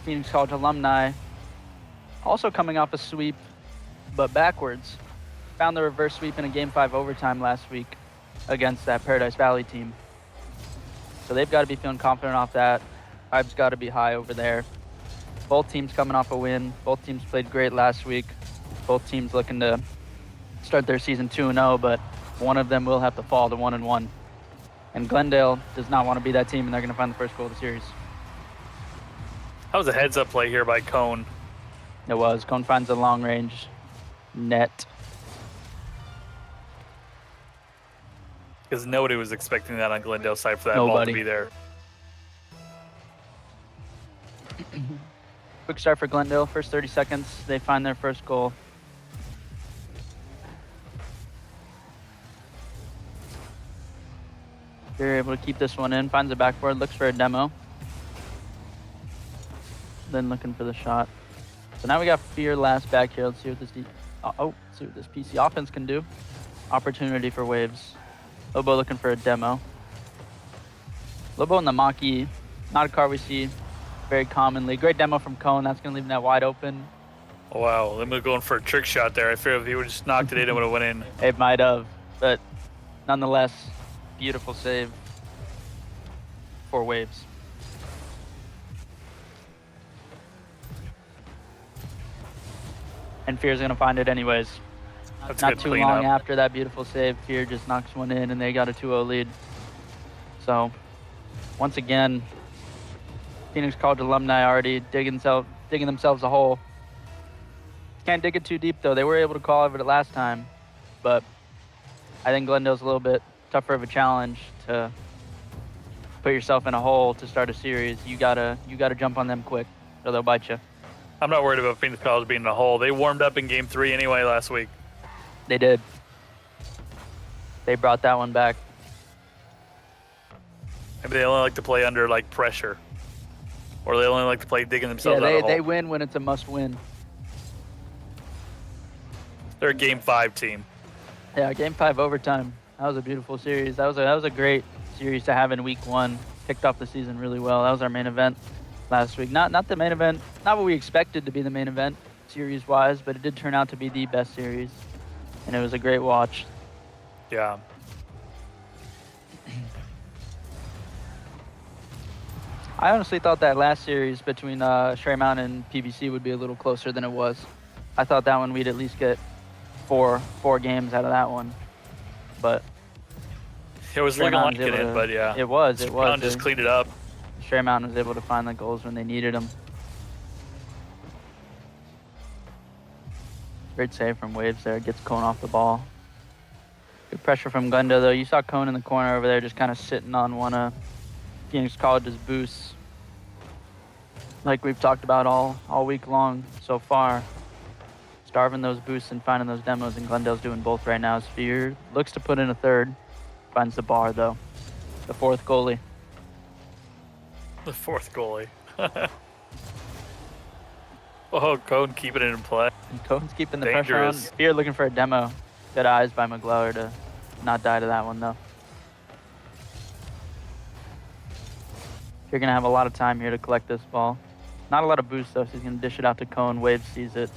Phoenix College alumni also coming off a sweep, but backwards. Found the reverse sweep in a Game 5 overtime last week against that Paradise Valley team. So they've got to be feeling confident off that. Vibes got to be high over there. Both teams coming off a win. Both teams played great last week. Both teams looking to start their season 2-0, but one of them will have to fall to 1-1. And Glendale does not want to be that team, and they're going to find the first goal of the series. That was a heads-up play here by Cone. It was. Cone finds a long-range net. Because nobody was expecting that on Glendale's side for that ball Nobody. to be there. Quick start for Glendale. First 30 seconds, they find their first goal. They're able to keep this one in. Finds a backboard, looks for a demo. Then looking for the shot. So now we got Fear last back here. Let's see what this see what this PC offense can do. Opportunity for Waves. Lobo looking for a demo. Lobo and the Maki, not a car we see very commonly. Great demo from Cone. That's going to leave that wide open. Oh, wow. Them going for a trick shot there. I fear if he would have just knocked it in, it would have went in. It might have, but nonetheless, beautiful save for Waves. And Fear's going to find it anyways. That's Not good too cleanup. long after that beautiful save, Fear just knocks one in, and they got a 2-0 lead. So, once again, Phoenix College alumni already digging themselves a hole. Can't dig it too deep, though. They were able to call over it last time, but I think Glendale's a little bit tougher of a challenge to put yourself in a hole to start a series. You gotta jump on them quick, or they'll bite you. I'm not worried about Phoenix College being in a hole. They warmed up in Game 3 anyway last week. They did. They brought that one back. Maybe they only like to play under like pressure, or they only like to play digging themselves Yeah, out of a they hole. win when it's a must-win. They're a Game 5 team. Yeah, Game 5 overtime. That was a beautiful series. That was a great series to have in week 1. Kicked off the season really well. That was our main event last week. Not the main event, not what we expected to be the main event series-wise, but it did turn out to be the best series, and it was a great watch. Yeah. I honestly thought that last series between Sherry Mountain and PBC would be a little closer than it was. I thought that one we'd at least get four games out of that one, but It was Sherry looking like Mountain's it, able to- but yeah. it was. Brown just cleaned it up. Sherry Mountain was able to find the goals when they needed them. Great save from Waves there. Gets Cone off the ball. Good pressure from Glendale, though. You saw Cone in the corner over there just kind of sitting on one of Phoenix College's boosts. Like we've talked about all week long so far. Starving those boosts and finding those demos, and Glendale's doing both right now. Sphere looks to put in a third. Finds the bar, though. The fourth goalie. The fourth goalie. Oh, Cone keeping it in play. And Cone's keeping the pressure on. Dangerous. Fear looking for a demo. Good eyes by McGlower to not die to that one, though. You're going to have a lot of time here to collect this ball. Not a lot of boost, though, so he's going to dish it out to Cone. Waves sees it.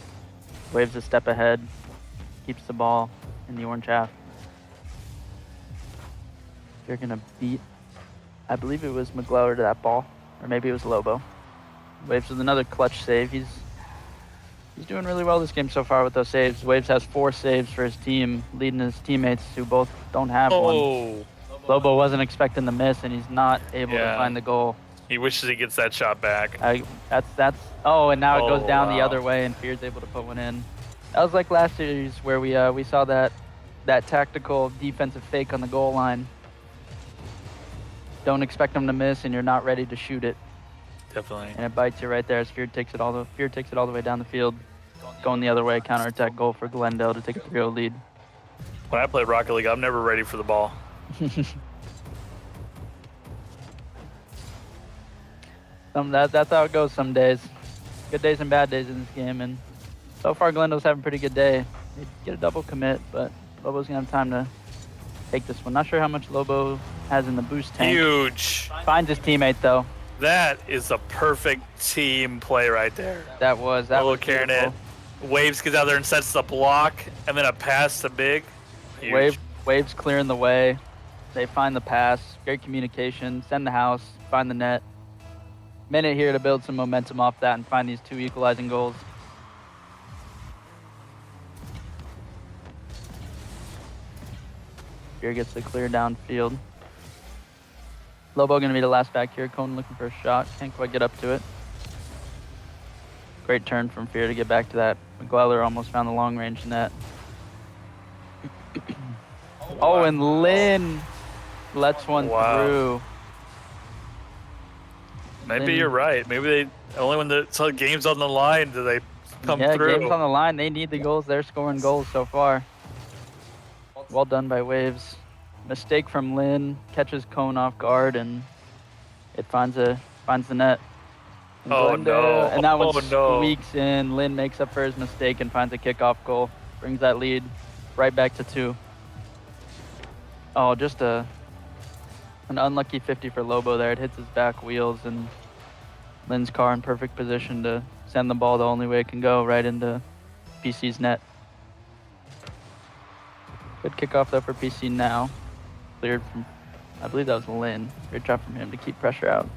Waves a step ahead. Keeps the ball in the orange half. You're going to beat, I believe it was McGlower to that ball. Or maybe it was Lobo. Waves with another clutch save. He's doing really well this game so far with those saves. Waves has 4 saves for his team, leading his teammates who both don't have one. Oh, Lobo wasn't expecting the miss, and he's not able to Yeah. find the goal. he wishes he gets that shot back. That's oh, and now it goes Oh, down the wow. other way, and Fear's able to put one in. That was like last series where we saw that tactical defensive fake on the goal line. Don't expect them to miss, and you're not ready to shoot it. Definitely. And it bites you right there as Fear takes it all the way down the field. Going the other way, counterattack goal for Glendale to take a 3-0 lead. When I play Rocket League, I'm never ready for the ball. That's how it goes some days. Good days and bad days in this game, and so far Glendale's having a pretty good day. They get a double commit, but Lobo's gonna have time to take this one. Not sure how much Lobo has in the boost tank. Huge. Finds his teammate though. That is a perfect team play right there. That was carrying beautiful. it. Waves gets out there and sets the block, and then a pass to Big. Huge. Waves clearing the way. They find the pass. Great communication. Send the house. Find the net. Minute here to build some momentum off that and find these 2 equalizing goals. Here gets the clear downfield. Lobo gonna be the last back here. Cone looking for a shot. Can't quite get up to it. Great turn from Fear to get back to that. McGleller almost found the long range net. Oh, and Lynn lets one through. Maybe Lynn. you're right. Maybe they only when the game's on the line do they come through. Yeah, game's on the line. They need the goals. They're scoring goals so far. Well done by Waves. Mistake from Lynn, catches Cone off guard, and it finds the net. And Oh no! And that one squeaks in. Lynn makes up for his mistake and finds a kickoff goal. Brings that lead right back to 2. Oh, just an unlucky 50 for Lobo there. It hits his back wheels, and Lynn's car in perfect position to send the ball the only way it can go, right into PC's net. Good kickoff though for PC now. Cleared from, I believe that was Lynn. Great job from him to keep pressure out.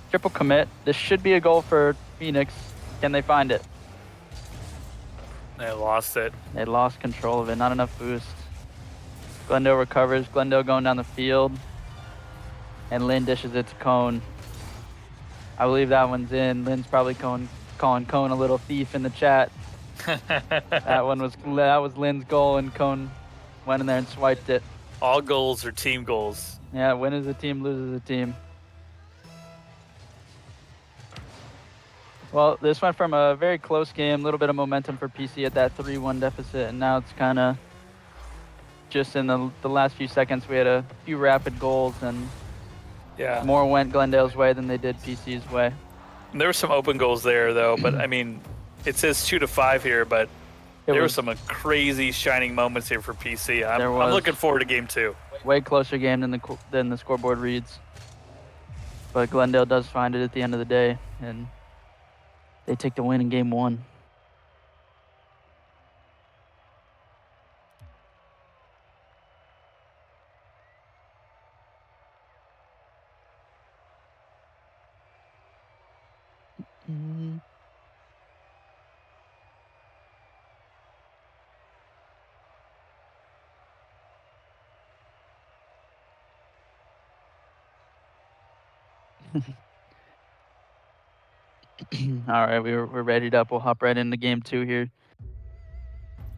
Triple commit. This should be a goal for Phoenix. Can they find it? They lost it. They lost control of it. Not enough boost. Glendale recovers. Glendale going down the field. And Lynn dishes it to Cone. I believe that one's in. Lynn's probably calling Cone a little thief in the chat. that was Lynn's goal, and Cone went in there and swiped it. All goals are team goals. Yeah, win as a team, lose as a team. Well, this went from a very close game, a little bit of momentum for PC at that 3-1 deficit, and now it's kind of just in the last few seconds we had a few rapid goals, and more went Glendale's way than they did PC's way. There were some open goals there, though, but I mean, it says 2-5 here, but there were some crazy shining moments here for PC. I'm looking forward to game 2. Way closer game than the scoreboard reads. But Glendale does find it at the end of the day, and they take the win in game 1. All right, we're readied up. We'll hop right into game 2 here.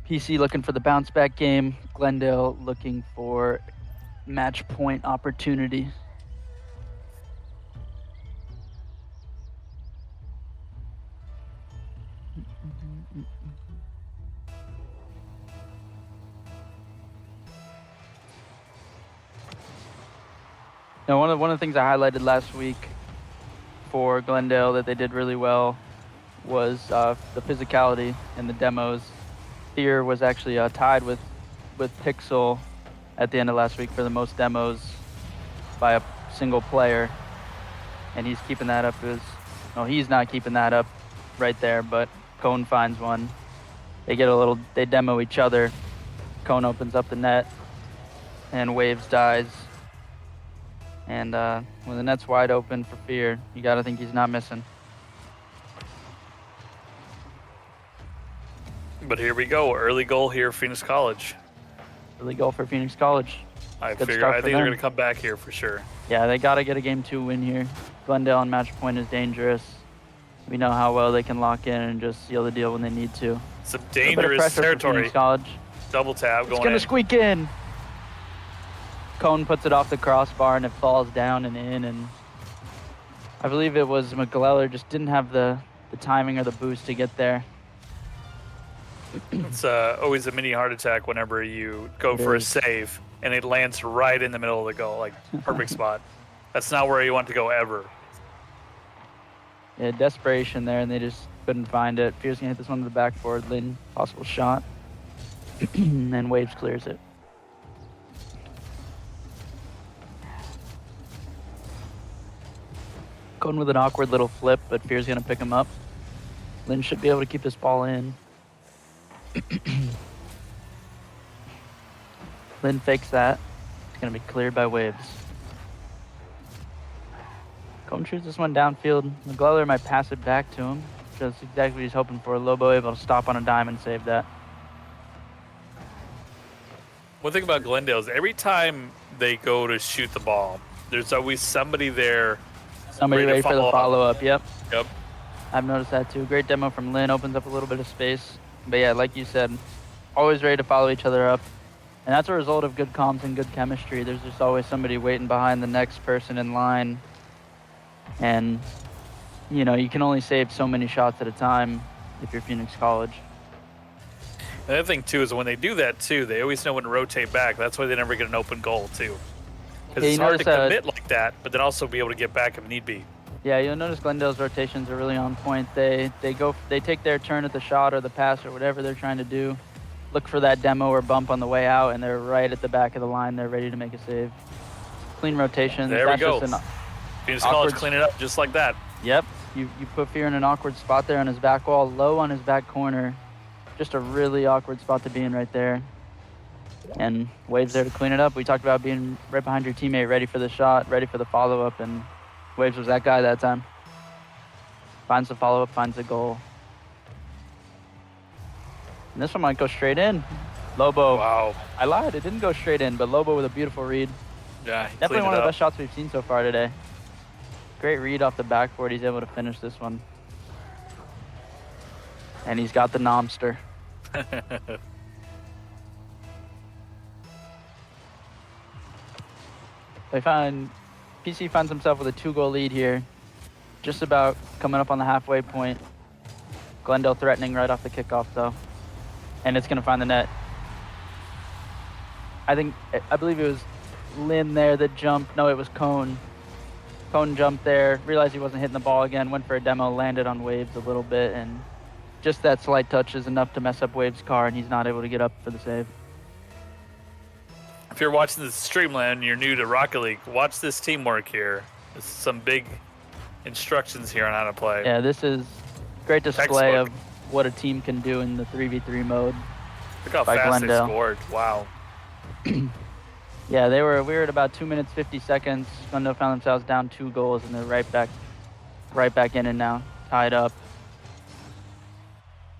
PC looking for the bounce back game. Glendale looking for match point opportunity. Now, one of the things I highlighted last week for Glendale that they did really well was the physicality in the demos. Fear was actually tied with Pixel at the end of last week for the most demos by a single player, and he's keeping that up. He's not keeping that up right there, but Cone finds one. They demo each other. Cone opens up the net, and Waves dies. And when the net's wide open for Fear, you gotta think he's not missing. But here we go, early goal here, Phoenix College. Early goal for Phoenix College. I think they're gonna come back here for sure. Yeah, they gotta get a game 2 win here. Glendale on match point is dangerous. We know how well they can lock in and just seal the deal when they need to. Some dangerous territory. Phoenix College. Double tap going in. It's gonna squeak in. Cone puts it off the crossbar and it falls down and in, and I believe it was McGleller just didn't have the timing or the boost to get there. It's always a mini heart attack whenever you go It for a is. save and it lands right in the middle of the goal, like perfect spot. That's not where you want to go ever. Yeah, desperation there, and they just couldn't find it. Fear's gonna hit this one to the backboard. Lin, possible shot. And Waves clears it. Going with an awkward little flip, but Fear's gonna pick him up. Lin should be able to keep this ball in. Lin fakes that. It's gonna be cleared by Waves. Cone shoots this one downfield. McGleller might pass it back to him. That's exactly what he's hoping for. Lobo able to stop on a dime and save that. One thing about Glendale is every time they go to shoot the ball, there's always somebody there. Somebody ready for the follow-up. Yep. Yep. I've noticed that too. Great demo from Lin. Opens up a little bit of space. But yeah, like you said, always ready to follow each other up. And that's a result of good comms and good chemistry. There's just always somebody waiting behind the next person in line. And, you know, you can only save so many shots at a time if you're Phoenix College. The other thing, too, is when they do that, too, they always know when to rotate back. That's why they never get an open goal, too. Because Yeah, it's you hard to notice, commit like that, but then also be able to get back if need be. Yeah, you'll notice Glendale's rotations are really on point. They take their turn at the shot or the pass or whatever they're trying to do. Look for that demo or bump on the way out, and they're right at the back of the line. They're ready to make a save. Clean rotations. There we go. Just an Phoenix awkward- College clean it up just like that. Yep. You put Fear in an awkward spot there on his back wall, low on his back corner. Just a really awkward spot to be in right there. And Waves there to clean it up. We talked about being right behind your teammate, ready for the shot, ready for the follow-up, and Waves was that guy that time. Finds the follow-up, finds the goal. And this one might go straight in. Lobo. Wow. I lied. It didn't go straight in, but Lobo with a beautiful read. Yeah, he Definitely cleaned one it of the up. best shots we've seen so far today. Great read off the backboard. He's able to finish this one. And he's got the nomster. PC finds himself with a 2-goal lead here. Just about coming up on the halfway point. Glendale threatening right off the kickoff though. And it's gonna find the net. I believe it was Lin there that jumped. No, it was Cone. Cone jumped there, realized he wasn't hitting the ball again, went for a demo, landed on Waves a little bit, and just that slight touch is enough to mess up Waves' car, and he's not able to get up for the save. If you're watching this Streamland and you're new to Rocket League, watch this teamwork here. There's some big instructions here on how to play. Yeah, this is great display Textbook. of what a team can do in the 3v3 mode. Look how by fast Glendale. they scored. Wow. Yeah, we were at about 2 minutes 50 seconds. Glendale found themselves down 2 goals, and they're right back in it now, tied up.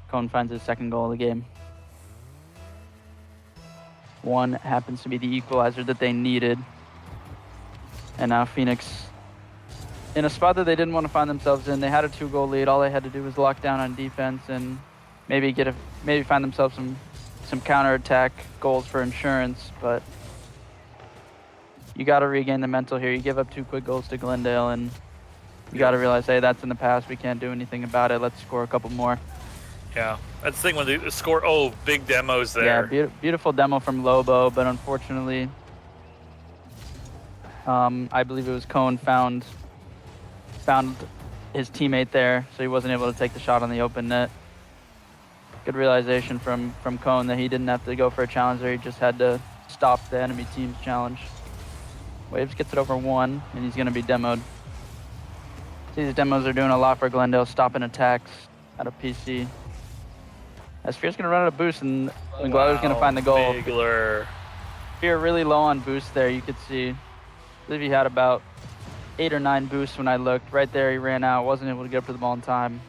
Cone finds his second goal of the game. One happens to be the equalizer that they needed. And now Phoenix, in a spot that they didn't want to find themselves in, they had a 2-goal lead. All they had to do was lock down on defense and maybe find themselves some counterattack goals for insurance. But you got to regain the mental here. You give up 2 quick goals to Glendale, and you got to realize, hey, that's in the past. We can't do anything about it. Let's score a couple more. Yeah. That's the thing when they score. Oh, big demos there. Yeah, beautiful demo from Lobo, but unfortunately, I believe it was Cone found his teammate there, so he wasn't able to take the shot on the open net. Good realization from Cone that he didn't have to go for a challenge there. He just had to stop the enemy team's challenge. Waves gets it over 1, and he's going to be demoed. These demos are doing a lot for Glendale, stopping attacks out of PC. As Fear's going to run out of boost, and McGuire's going to find the goal. Migler. Fear really low on boost there, you could see. I believe he had about 8 or 9 boosts when I looked. Right there, he ran out, wasn't able to get up to the ball in time.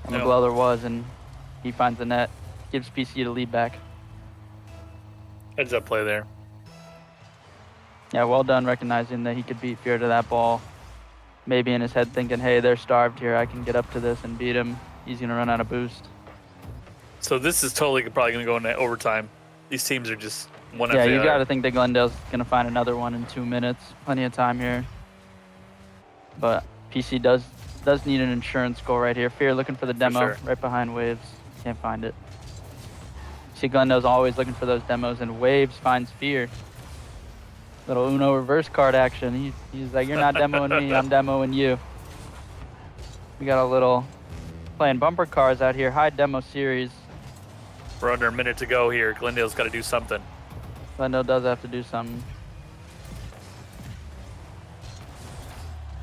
And No. McGuire was, and he finds the net, gives PC the lead back. Heads up play there. Yeah, well done recognizing that he could beat Fear to that ball. Maybe in his head thinking, hey, they're starved here, I can get up to this and beat him. He's going to run out of boost. So this is totally probably going to go into overtime. These teams are just one Yeah, after the you other. got to think that Glendale's going to find another one in 2 minutes. Plenty of time here. But PC does need an insurance goal right here. Fear looking for the demo sure. right behind Waves. Can't find it. See, Glendale's always looking for those demos, and Waves finds Fear. Little Uno reverse card action. He's like, you're not demoing me, I'm demoing you. We got a little playing bumper cars out here. High demo series. We're under a minute to go here. Glendale's got to do something. Glendale does have to do something.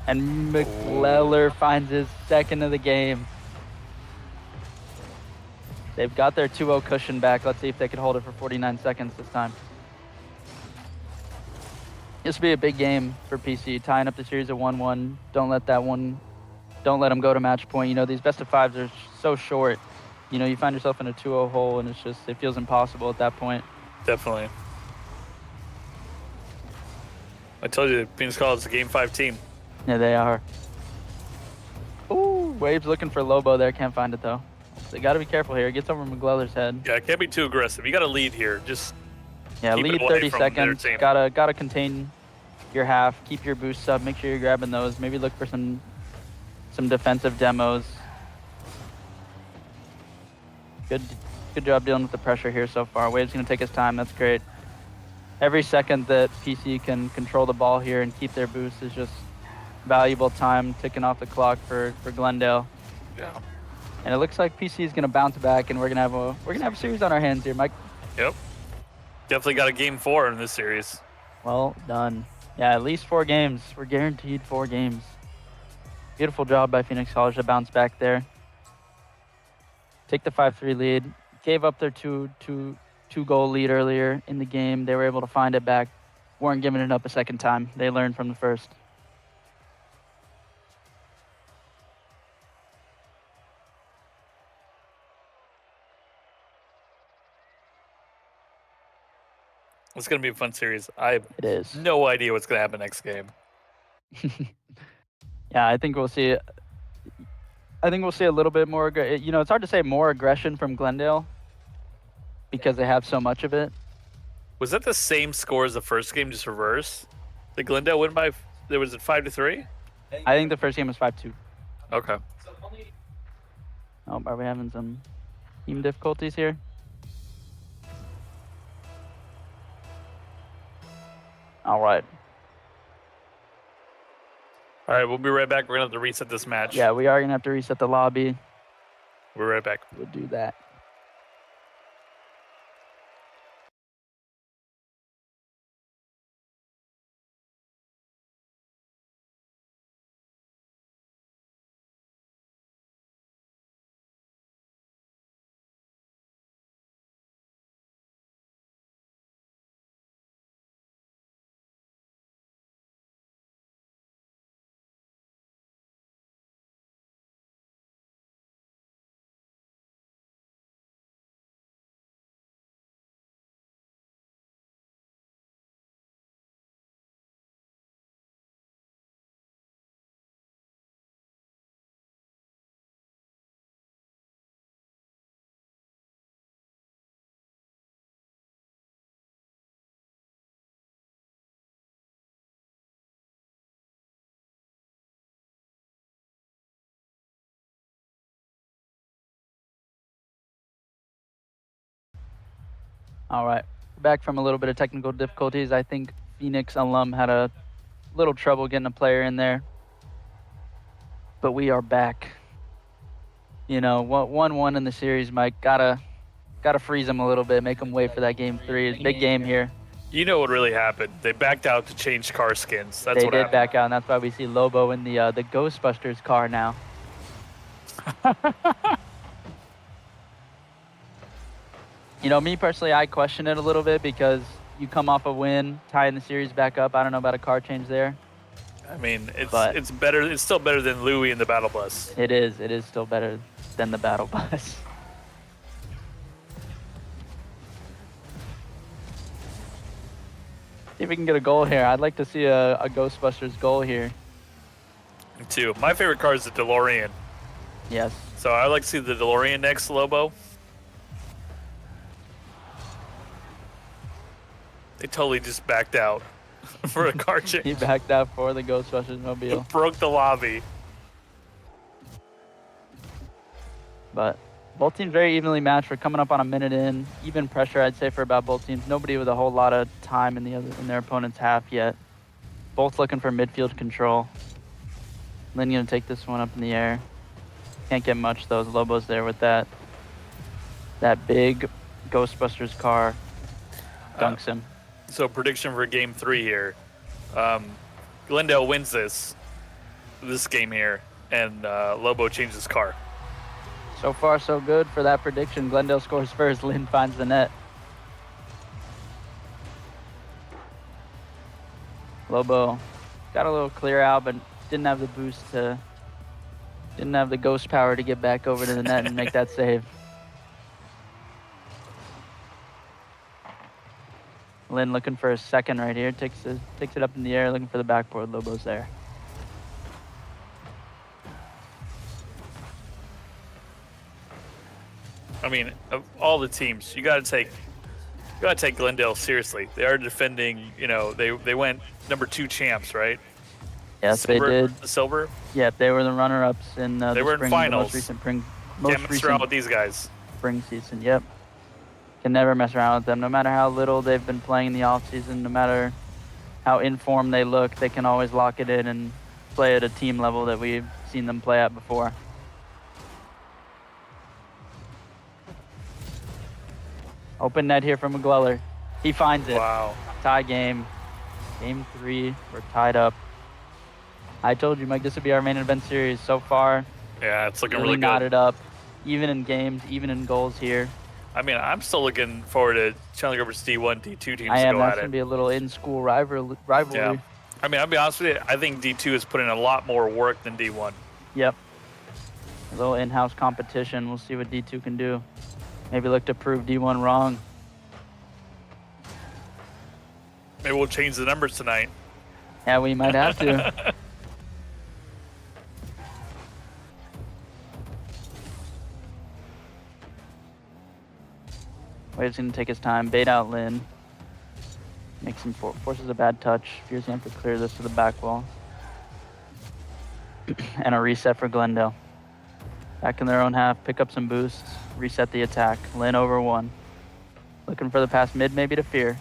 And McLeller finds his second of the game. They've got their 2-0 cushion back. Let's see if they can hold it for 49 seconds this time. This will be a big game for PC, tying up the series at 1-1. Don't let them go to match point. You know, these best of fives are so short. You know, you find yourself in a 2-0 hole, and it feels impossible at that point. Definitely. I told you, Phoenix College is a Game 5 team. Yeah, they are. Ooh, Waves looking for Lobo there. Can't find it, though. They got to be careful here. It gets over McGleller's head. Yeah, it can't be too aggressive. You got to lead here. Just yeah, keep it lead away 30 from their seconds. team. Gotta contain your half. Keep your boosts up. Make sure you're grabbing those. Maybe look for some defensive demos. Good job dealing with the pressure here so far. Wave's gonna take his time. That's great. Every second that PC can control the ball here and keep their boost is just valuable time ticking off the clock for Glendale. Yeah. And it looks like PC is gonna bounce back, and we're gonna have a series on our hands here, Mike. Yep. Definitely got a Game 4 in this series. Well done. Yeah, at least 4 games. We're guaranteed 4 games. Beautiful job by Phoenix College to bounce back there. Take the 5-3 lead. Gave up their two goal lead earlier in the game. They were able to find it back. Weren't giving it up a second time. They learned from the first. It's going to be a fun series. I have It is. no idea what's going to happen next game. Yeah, I think we'll see a little bit more. You know, it's hard to say more aggression from Glendale because they have so much of it. Was that the same score as the first game, just reverse? Did Glendale win by, was it 5-3? I think the first game was 5-2. Okay. Oh, are we having some team difficulties here? All right. All right, we'll be right back. We're going to have to reset this match. Yeah, we are going to have to reset the lobby. We're right back. We'll do that. All right. Back from a little bit of technical difficulties. I think Phoenix alum had a little trouble getting a player in there. But we are back. You know, 1-1 in the series, Mike. Gotta freeze them a little bit, make them wait for that game 3. It's a big game here. You know what really happened? They backed out to change car skins. That's They what did happened. back out, and that's why we see Lobo in the Ghostbusters car now. You know, me personally, I question it a little bit because you come off a win, tying the series back up. I don't know about a car change there. I mean, But- it's better. It's still better than Louis in the Battle Bus. It is. It is still better than the Battle Bus. See if we can get a goal here. I'd like to see a Ghostbusters goal here. Me too. My favorite car is the DeLorean. Yes. So I'd like to see the DeLorean next, Lobo. They totally just backed out for a car He change. backed out for the Ghostbusters mobile. Broke the lobby. But both teams very evenly matched. We're coming up on a minute in. Even pressure, I'd say, for about both teams. Nobody with a whole lot of time in their opponent's half yet. Both looking for midfield control. Lin gonna take this one up in the air. Can't get much though. Lobo's there with that big Ghostbusters car. Dunks him. So prediction for game 3 here. Glendale wins this game here, and Lobo changes his car. So far, so good for that prediction. Glendale scores first. Lin finds the net. Lobo got a little clear out, but didn't have the didn't have the ghost power to get back over to the net and make that save. Lin looking for a second right here. Takes it up in the air, looking for the backboard. Lobo's there. I mean, of all the teams, you got to take Glendale seriously. They are defending. They went number 2 champs, right? Yes, Silver, they did. The silver. Yep, they were the runner-ups in they were in finals. Can't mess around with these guys. Spring season. Yep. Can never mess around with them. No matter how little they've been playing in the off season, no matter how in form they look, they can always lock it in and play at a team level that we've seen them play at before. Open net here from McGleller. He finds it. Wow. Tie game. Game 3. We're tied up. I told you, Mike, this would be our main event series so far. Yeah, it's looking really good. Knotted up. Even in games, even in goals here. I mean, I'm still looking forward to Chandler Grover's D1, D2 teams to go I am. at That's it. going to be a little in-school rivalry. Yeah. I mean, I'll be honest with you. I think D2 has put in a lot more work than D1. Yep. A little in-house competition. We'll see what D2 can do. Maybe look to prove D1 wrong. Maybe we'll change the numbers tonight. Yeah, we might have to. Wave's going to take his time, bait out Lin. Makes him forces a bad touch. Fears going to have to clear this to the back wall. And a reset for Glendale. Back in their own half, pick up some boosts, reset the attack. Lin over 1. Looking for the pass mid, maybe to Fear.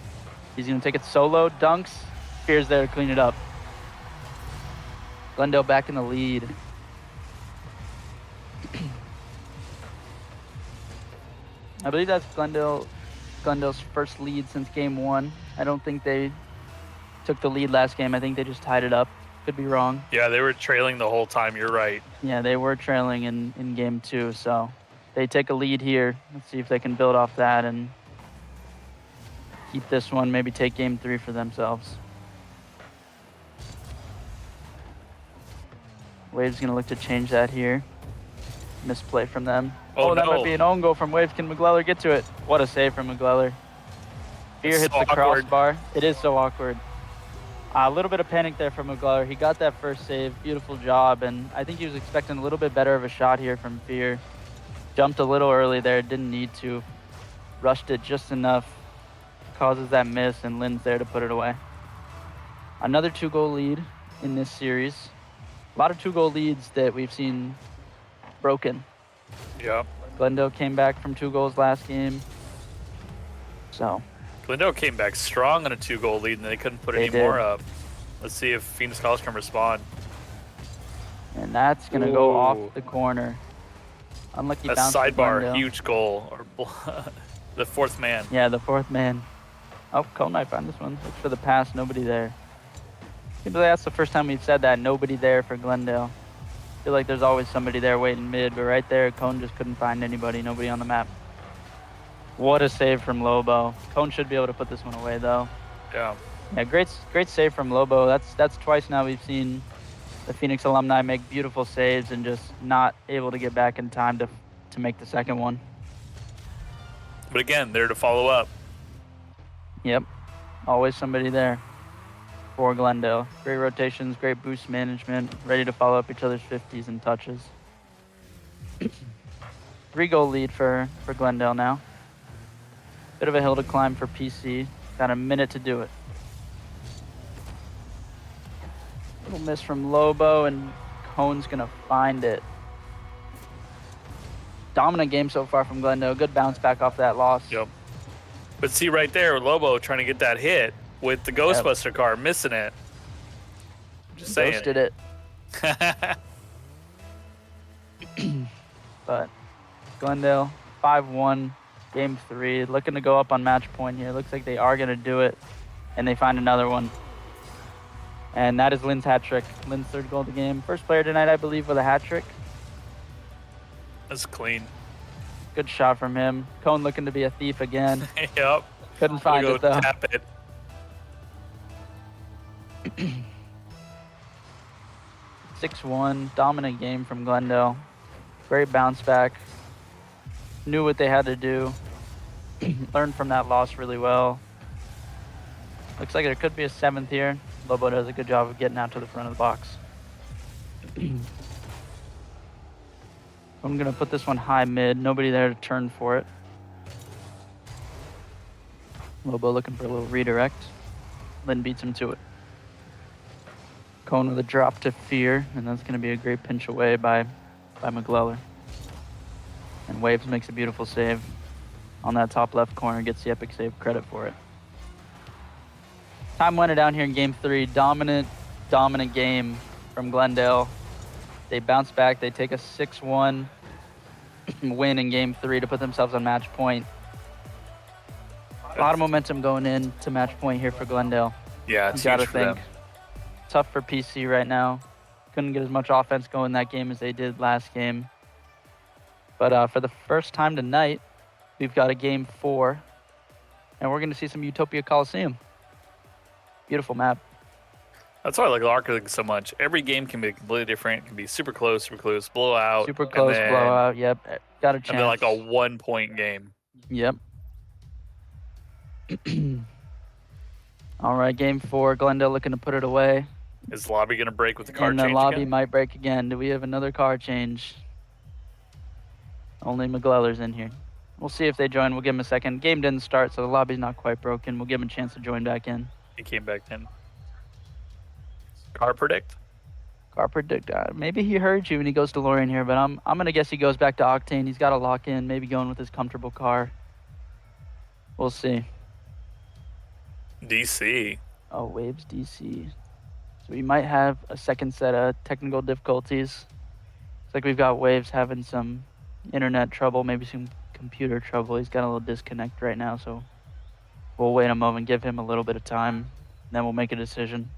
He's going to take it solo, dunks. Fear's there to clean it up. Glendale back in the lead. I believe that's Glendale's first lead since game 1. I don't think they took the lead last game. I think they just tied it up. Could be wrong. Yeah, they were trailing the whole time. You're right. Yeah, they were trailing in game 2. So they take a lead here. Let's see if they can build off that and keep this one. Maybe take game 3 for themselves. Wave's going to look to change that here. Misplay from them. Oh, that no. might be an own goal from Waves. Can McGleller get to it? What a save from McGleller. Fear It's hits so the awkward. crossbar. It is so awkward. A little bit of panic there from McGleller. He got that first save. Beautiful job. And I think he was expecting a little bit better of a shot here from Fear. Jumped a little early there. Didn't need to. Rushed it just enough. Causes that miss, and Lin's there to put it away. Another 2-goal lead in this series. A lot of 2-goal leads that we've seen broken. Yeah. Glendale came back from 2 goals last game. So Glendale came back strong on a 2-goal lead, and they couldn't put They any did. more up. Let's see if Phoenix College can respond. and that's gonna go Ooh. off the corner. Unlucky A bounce. for sidebar, Glendale. huge goal. Or the 4th man. Yeah, the 4th man. Oh, Cone might find this one. Looks for the pass. Nobody there. I feel like that's the first time we've said that. Nobody there for Glendale. I feel like there's always somebody there waiting mid, but right there, Cone just couldn't find anybody. Nobody on the map. What a save from Lobo. Cone should be able to put this one away, though. Yeah. Yeah, great save from Lobo. That's twice now we've seen the Phoenix alumni make beautiful saves and just not able to get back in time to make the second one. But again, there to follow up. Yep, always somebody there for Glendale. Great rotations, great boost management, ready to follow up each other's 50s and touches. 3-goal lead for Glendale now. Bit of a hill to climb for PC. Got a minute to do it. Little miss from Lobo, and Cone's gonna find it. Dominant game so far from Glendale. Good bounce back off that loss. Yep. But see right there, Lobo trying to get that hit with the Ghostbuster car, missing it. Just saying. Ghosted it. But Glendale, 5-1, game 3. Looking to go up on match point here. Looks like they are going to do it. And they find another one. And that is Lynn's hat trick. Lynn's 3rd goal of the game. First player tonight, I believe, with a hat trick. That's clean. Good shot from him. Cone looking to be a thief again. Yep. Couldn't find Go it, though. tap it. 6-1, dominant game from Glendale. Great bounce back. Knew what they had to do. Learned from that loss really well. Looks like there could be a 7th here. Lobo does a good job of getting out to the front of the box. I'm going to put this one high mid. Nobody there to turn for it. Lobo looking for a little redirect. Lynn beats him to it. Cone with a drop to Fear, and that's going to be a great pinch away by McGleller. And Waves makes a beautiful save on that top left corner, gets the epic save credit for it. Time went down here in game 3. Dominant game from Glendale. They bounce back. They take a 6-1 win in game 3 to put themselves on match point. A lot of momentum going into match point here for Glendale. Yeah, it's You gotta huge for think. them. Tough for PC right now. Couldn't get as much offense going that game as they did last game. But for the first time tonight, we've got a game 4, and we're going to see some Utopia Coliseum. Beautiful map. That's why I like Rocket League so much. Every game can be completely different. It can be super close, blowout. Super close, blowout. Yep, got a chance. And then like a 1-point game. Yep. All right, game 4. Glendale looking to put it away. Is the lobby going to break with the card And change the lobby again? might break again. Do we have another card change? Only McGleller's in here. We'll see if they join. We'll give them a second. Game didn't start, so the lobby's not quite broken. We'll give them a chance to join back in. He came back in. Car predict? Car predict. Maybe he heard you and he goes DeLorean here, but I'm gonna guess he goes back to Octane. He's got to lock in. Maybe going with his comfortable car. We'll see. DC. Oh, Waves DC. So we might have a second set of technical difficulties. Looks like we've got Waves having some internet trouble, maybe some computer trouble. He's got a little disconnect right now, so we'll wait a moment, give him a little bit of time, and then we'll make a decision.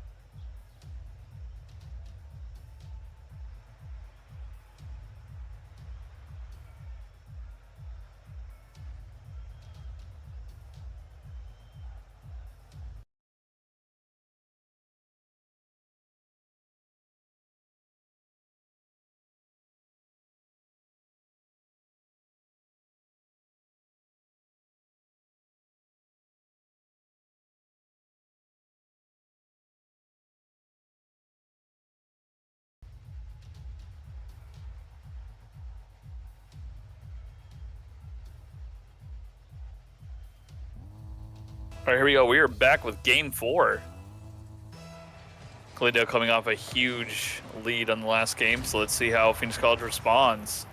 All right, here we go. We are back with game 4. Glendale coming off a huge lead on the last game, so let's see how Phoenix College responds.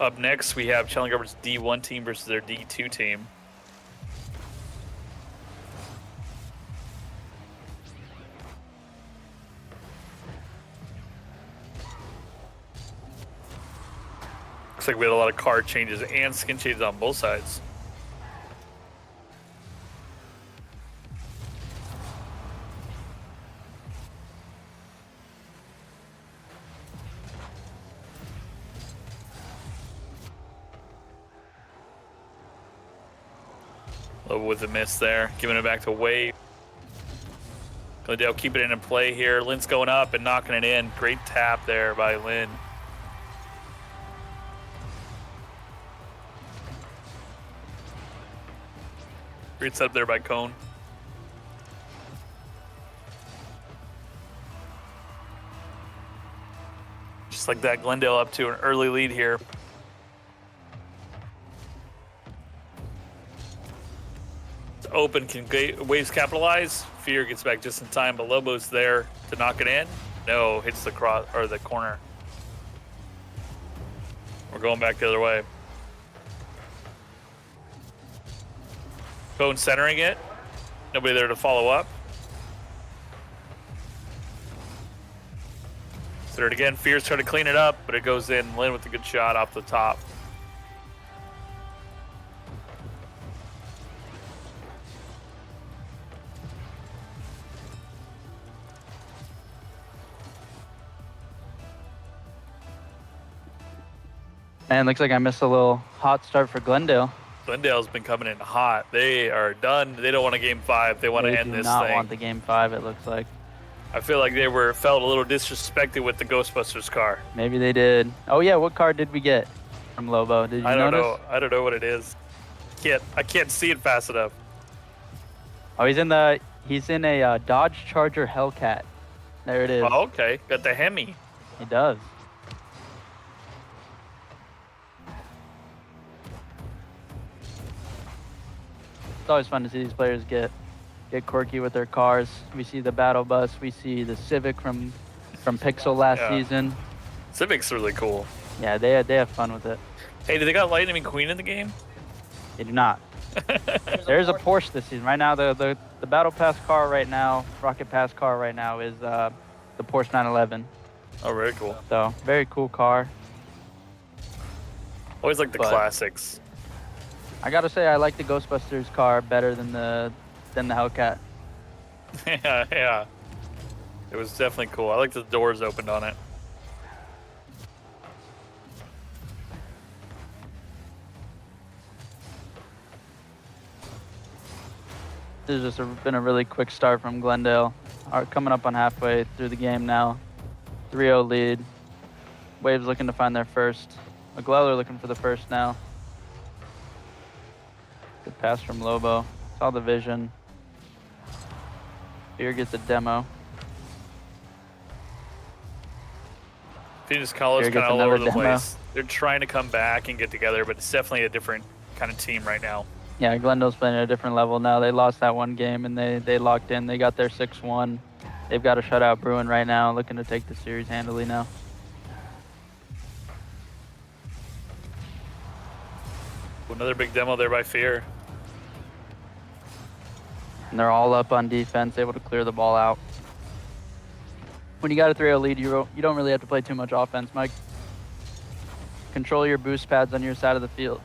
Up next, we have Chandler Gilbert's D1 team versus their D2 team. Looks like we had a lot of card changes and skin changes on both sides. With a miss there, giving it back to Wade. Glendale keeping it in play here. Lynn's going up and knocking it in. Great tap there by Lynn. Great setup there by Cone. Just like that, Glendale up to an early lead here. Open, can Waves capitalize? Fear gets back just in time, but Lobo's there to knock it in. No, hits the cross or the corner. We're going back the other way. Bone centering it. Nobody there to follow up. Center it again. Fierce trying to clean it up, but it goes in. Lynn with a good shot off the top. And looks like I missed a little hot start for Glendale. Glendale's been coming in hot. They are done. They don't want a game 5. They want to end this They do not thing. want the game 5, it looks like. I feel like they felt a little disrespected with the Ghostbusters car. Maybe they did. Oh yeah, what car did we get from Lobo? Did you I don't notice? know. I don't know what it is. I can't see it fast enough. Oh, he's in a Dodge Charger Hellcat. There it is. Oh, okay. Got the Hemi. He does. It's always fun to see these players get quirky with their cars. We see the Battle Bus. We see the Civic from Pixel last Yeah. season. Civic's really cool. Yeah, they have fun with it. Hey, do they got Lightning McQueen in the game? They do not. There's a Porsche this season. Right now, the Battle Pass car right now, Rocket Pass car right now is the Porsche 911. Oh, very cool. So very cool car. Always like the But- classics. I gotta say, I like the Ghostbusters car better than the Hellcat. Yeah, yeah. It was definitely cool. I like the doors opened on it. This has just been a really quick start from Glendale. Are coming up on halfway through the game now. 3-0 lead. Waves looking to find their first. McGleller looking for the first now. Good pass from Lobo. Saw the vision. Fear gets a demo. Phoenix College Here kind gets of all over another the demo. place. They're trying to come back and get together, but it's definitely a different kind of team right now. Yeah, Glendale's playing at a different level now. They lost that one game and they locked in. They got their 6-1. They've got a shutout brewing right now, looking to take the series handily now. Another big demo there by Fear. And they're all up on defense, able to clear the ball out. When you got a 3-0 lead, you don't really have to play too much offense, Mike. Control your boost pads on your side of the field,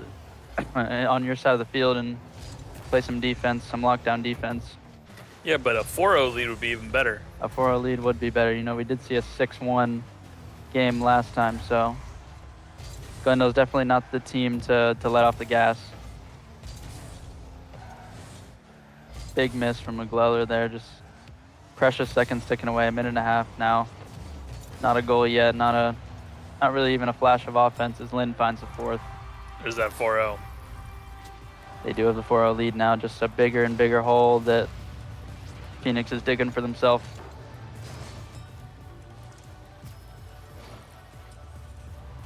and play some defense, some lockdown defense. Yeah, but a 4-0 lead would be even better. A 4-0 lead would be better. You know, we did see a 6-1 game last time, so Glendale's definitely not the team to let off the gas. Big miss from McGleller there, just precious seconds ticking away, a minute and a half now. Not a goal yet, not really even a flash of offense as Lynn finds the fourth. There's that 4-0. They do have the 4-0 lead now, just a bigger and bigger hole that Phoenix is digging for themselves.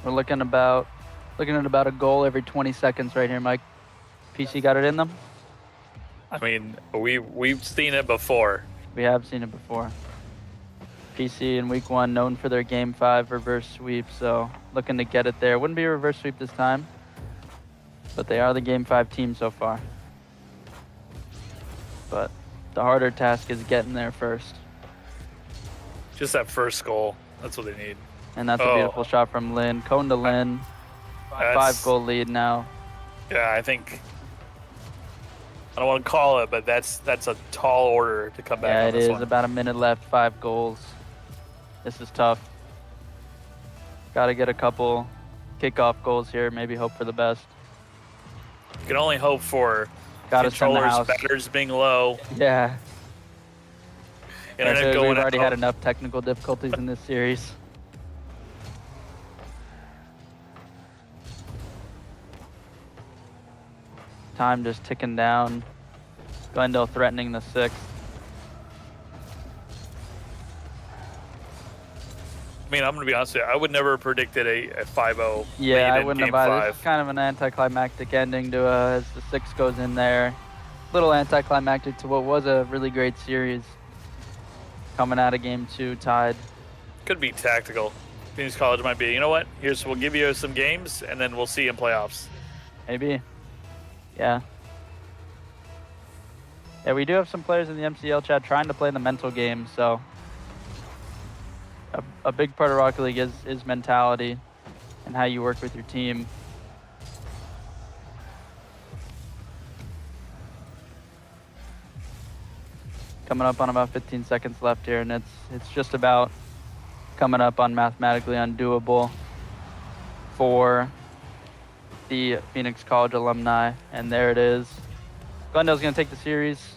We're looking at about a goal every 20 seconds right here, Mike. PC got it in them? I mean, we've seen it before. We have seen it before. PC in week 1 known for their game 5 reverse sweep, so looking to get it there. Wouldn't be a reverse sweep this time, but they are the game 5 team so far. But the harder task is getting there first. Just that first goal. That's what they need. And that's a beautiful shot from Lynn. Cone to Lynn. That's- 5-goal lead now. Yeah, I think. I don't want to call it, but that's a tall order to come back Yeah, on it this is. one. About a minute left, 5 goals. This is tough. Got to get a couple kickoff goals here. Maybe hope for the best. You can only hope for Got to send the controllers, house. batters being low, Yeah. internet We've going already out. had enough technical difficulties in this series. Time just ticking down. Glendale threatening the 6th. I mean, I'm going to be honest with you. I would never have predicted a 5-0 Yeah, lead I in wouldn't Game have either. 5. This is kind of an anticlimactic ending to as the 6 goes in there. Little anticlimactic to what was a really great series. Coming out of game 2 tied. Could be tactical. Phoenix College might be. You know what? We'll give you some games, and then we'll see you in playoffs. Maybe. Yeah. Yeah, we do have some players in the MCL chat trying to play the mental game, so a big part of Rocket League is mentality and how you work with your team. Coming up on about 15 seconds left here, and it's just about coming up on mathematically undoable for the Phoenix College alumni, and there it is. Glendale's going to take the series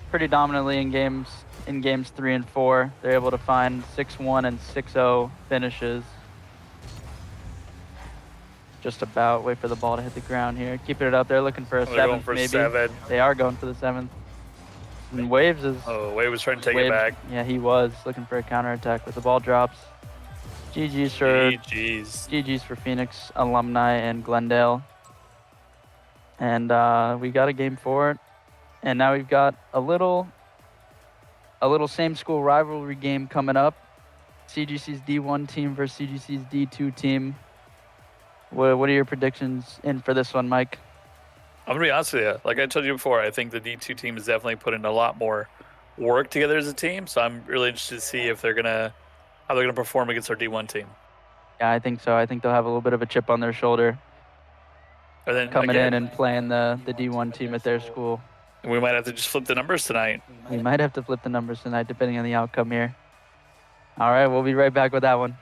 pretty dominantly in games 3 and 4. They're able to find 6-1 and 6-0 finishes. Just about wait for the ball to hit the ground here. Keeping it up there, looking for a They're going seventh, for maybe. 7. They are going for the 7th. And Waves is... Oh, Wade was trying to take Waves, it back. Yeah, he was looking for a counterattack, but the ball drops. GG's for Phoenix alumni and Glendale. And we got a game 4. And now we've got a little same school rivalry game coming up. CGC's D1 team versus CGC's D2 team. What are your predictions in for this one, Mike? I'm going to be honest with you. Like I told you before, I think the D2 team has definitely put in a lot more work together as a team. So I'm really interested to see if how they're gonna perform against our D1 team. Yeah, I think so. I think they'll have a little bit of a chip on their shoulder And then coming again, in and playing the D1 team at their school. we might have to just flip the numbers tonight. We might have to flip the numbers tonight, depending on the outcome here. All right, we'll be right back with that one.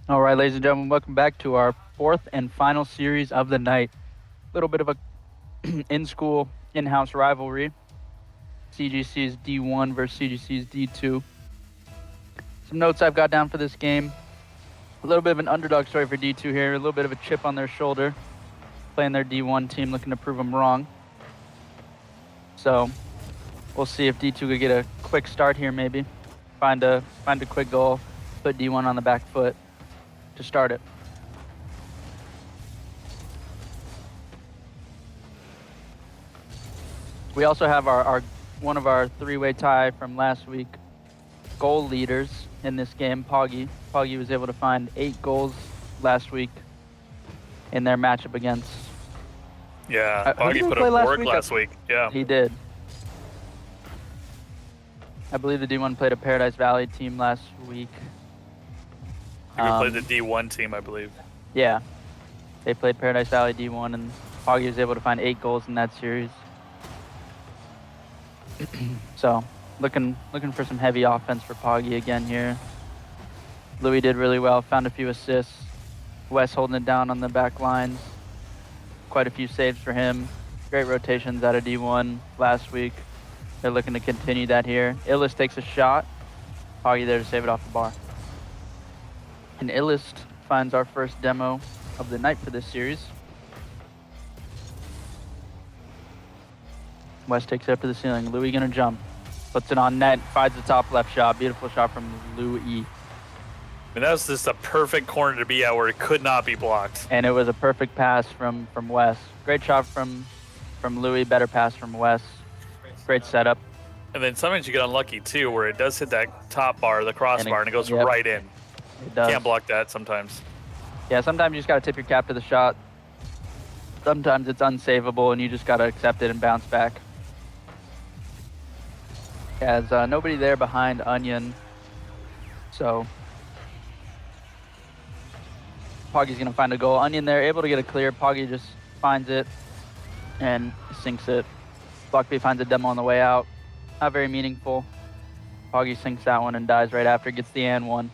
All right, ladies and gentlemen, welcome back to our fourth and final series of the night. A little bit of a in-school, in-house rivalry. CGC's D1 versus CGC's D2. Some notes I've got down for this game. A little bit of an underdog story for D2 here. A little bit of a chip on their shoulder. Playing their D1 team, looking to prove them wrong. So we'll see if D2 could get a quick start here maybe. Find a quick goal. Put D1 on the back foot to start it. We also have our one of our three-way tie from last week goal leaders in this game, Poggy. Poggy was able to find 8 goals last week in their matchup against. Yeah, who did Poggy we put play up work last week. Yeah. He did. I believe the D1 played a Paradise Valley team last week. We played the D1 team, I believe. Yeah. They played Paradise Valley D1, and Poggy was able to find 8 goals in that series. So, looking for some heavy offense for Poggy again here. Louis did really well, found a few assists. Wes holding it down on the back lines. Quite a few saves for him. Great rotations out of D1 last week. They're looking to continue that here. Illist takes a shot. Poggy there to save it off the bar. And Illist finds our first demo of the night for this series. West takes it up to the ceiling. Louis gonna jump. Puts it on net. Finds the top left shot. Beautiful shot from Louis. And that was just a perfect corner to be at where it could not be blocked. And it was a perfect pass from Wes. Great shot from Louis. Better pass from Wes. Great setup. And then sometimes you get unlucky too, where it does hit that top bar, the crossbar, and it goes yep, right in. It does. Can't block that sometimes. Yeah, sometimes you just gotta tip your cap to the shot. Sometimes it's unsavable, and you just gotta accept it and bounce back. As nobody there behind Onion, so Poggy's gonna find a goal. Onion there, able to get a clear. Poggy just finds it and sinks it. Blockby finds a demo on the way out. Not very meaningful. Poggy sinks that one and dies right after. Gets the and one.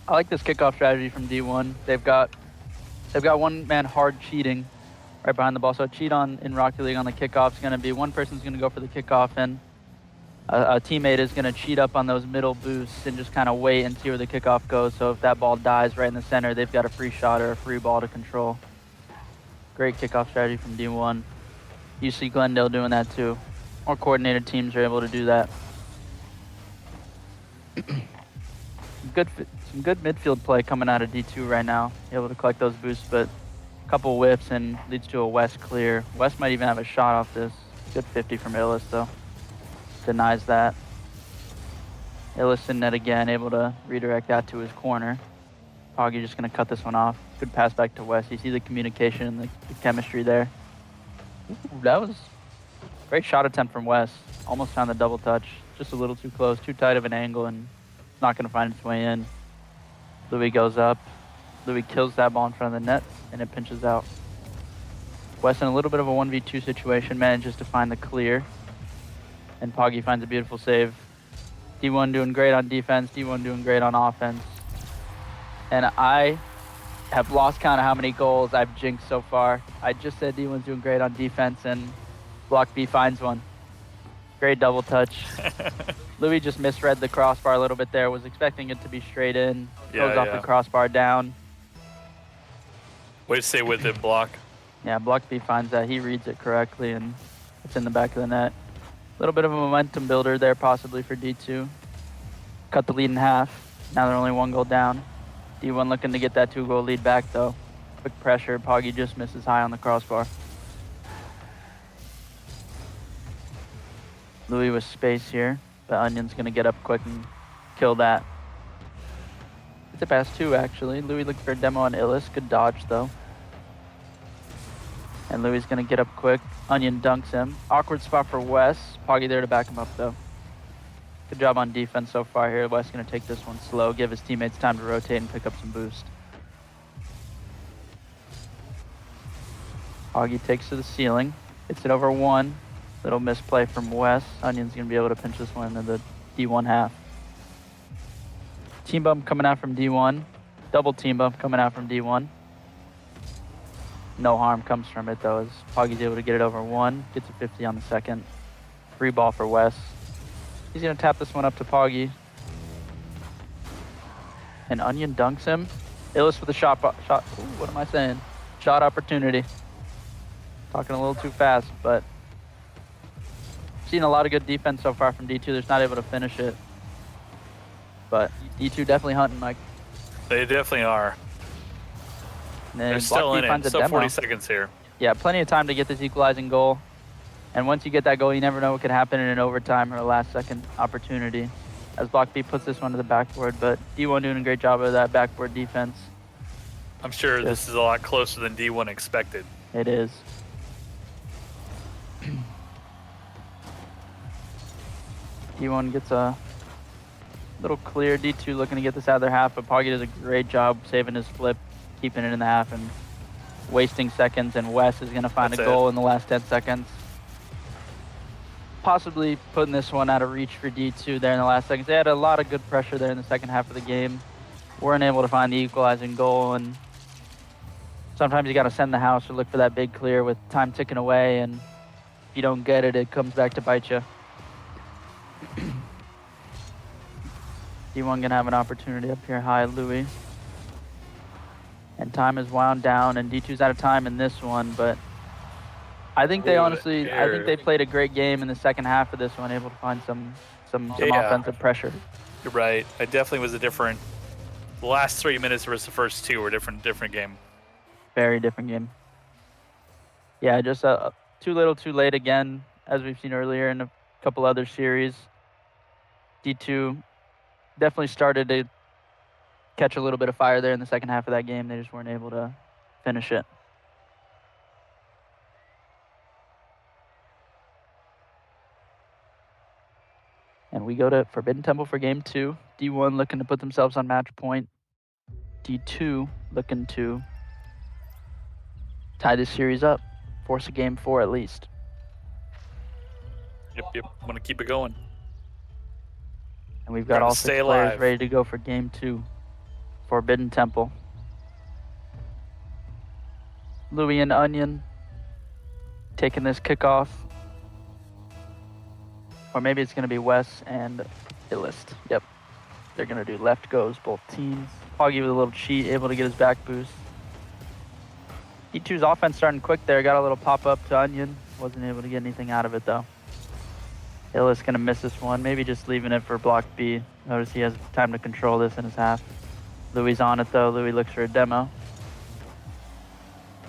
I like this kickoff strategy from D1. They've got one man hard cheating right behind the ball. So cheat on in Rocket League on the kickoff is going to be one person's going to go for the kickoff, and a teammate is going to cheat up on those middle boosts and just kind of wait and see where the kickoff goes. So if that ball dies right in the center, they've got a free shot or a free ball to control. Great kickoff strategy from D1. UC Glendale doing that too. More coordinated teams are able to do that. Some good midfield play coming out of D2 right now. Able to collect those boosts, but a couple whiffs and leads to a West clear. West might even have a shot off this. Good 50 from Illis though. Denies that. Illis in net again, able to redirect that to his corner. Poggy just gonna cut this one off. Good pass back to West. You see the communication and the chemistry there. Ooh, that was a great shot attempt from West. Almost found the double touch. Just a little too close, too tight of an angle, and not gonna find its way in. Louis goes up. Louis kills that ball in front of the net, and it pinches out. West in a little bit of a 1v2 situation, manages to find the clear. And Poggy finds a beautiful save. D1 doing great on defense, D1 doing great on offense. And I have lost count of how many goals I've jinxed so far. I just said D1's doing great on defense, and Block B finds one. Great double touch. Louis just misread the crossbar a little bit there. Was expecting it to be straight in. Goes off the crossbar down. Way to stay with it, Block. Yeah, Block B finds that. He reads it correctly, and it's in the back of the net. A little bit of a momentum builder there possibly for D2. Cut the lead in half. Now they're only 1 goal down. D1 looking to get that 2-goal lead back though. Quick pressure. Poggy just misses high on the crossbar. Louis with space here, but Onion's gonna get up quick and kill that. It's a pass 2 actually. Louis looking for a demo on Illis. Good dodge though. And Louis is gonna get up quick. Onion dunks him. Awkward spot for Wes. Poggy there to back him up though. Good job on defense so far here. Wes gonna take this one slow, give his teammates time to rotate and pick up some boost. Poggy takes to the ceiling. Hits it over 1. Little misplay from Wes. Onion's gonna be able to pinch this one into the D1 half. Team bump coming out from D1. Double team bump coming out from D1. No harm comes from it though, as Poggy's able to get it over 1. Gets a 50 on the second. Free ball for Wes. He's going to tap this one up to Poggy. And Onion dunks him. Illis with a shot. Ooh, what am I saying? Shot opportunity. Talking a little too fast, but seen a lot of good defense so far from D2. They're just not able to finish it. But D2 definitely hunting, Mike. They definitely are. And then They're still in it. Still 40 seconds here. Yeah, plenty of time to get this equalizing goal. And once you get that goal, you never know what could happen in an overtime or a last-second opportunity. As Block B puts this one to the backboard, but D1 doing a great job of that backboard defense. I'm sure this is a lot closer than D1 expected. It is. D1 gets a little clear. D2 looking to get this out of their half, but Poggy does a great job saving his flip, keeping it in the half, and wasting seconds. And Wes is going to find a goal in the last 10 seconds. Possibly putting this one out of reach for D2 there in the last seconds. They had a lot of good pressure there in the second half of the game. Weren't able to find the equalizing goal, and sometimes you got to send the house or look for that big clear with time ticking away, and if you don't get it, it comes back to bite you. D1 gonna have an opportunity up here high, Louis. And time is wound down, and D2's out of time in this one, but I think they honestly, I think they played a great game in the second half of this one, able to find some offensive pressure. You're right. It definitely was a different. The last 3 minutes versus the first 2 were different game. Very different game. Yeah, just too little, too late again, as we've seen earlier in a couple other series. D2 definitely started to catch a little bit of fire there in the second half of that game. They just weren't able to finish it. And we go to Forbidden Temple for game 2. D1 looking to put themselves on match point. D2 looking to tie this series up, force a game 4 at least. Yep. Want to keep it going. And we've got all 6 players ready to go for game 2. Forbidden Temple. Louis and Onion taking this kickoff. Or maybe it's going to be Wes and Illist. Yep. They're going to do left goes, both teams. Poggy with a little cheat, able to get his back boost. D2's offense starting quick there. Got a little pop-up to Onion. Wasn't able to get anything out of it, though. Illist going to miss this one. Maybe just leaving it for Block B. Notice he has time to control this in his half. Louis on it, though. Louis looks for a demo.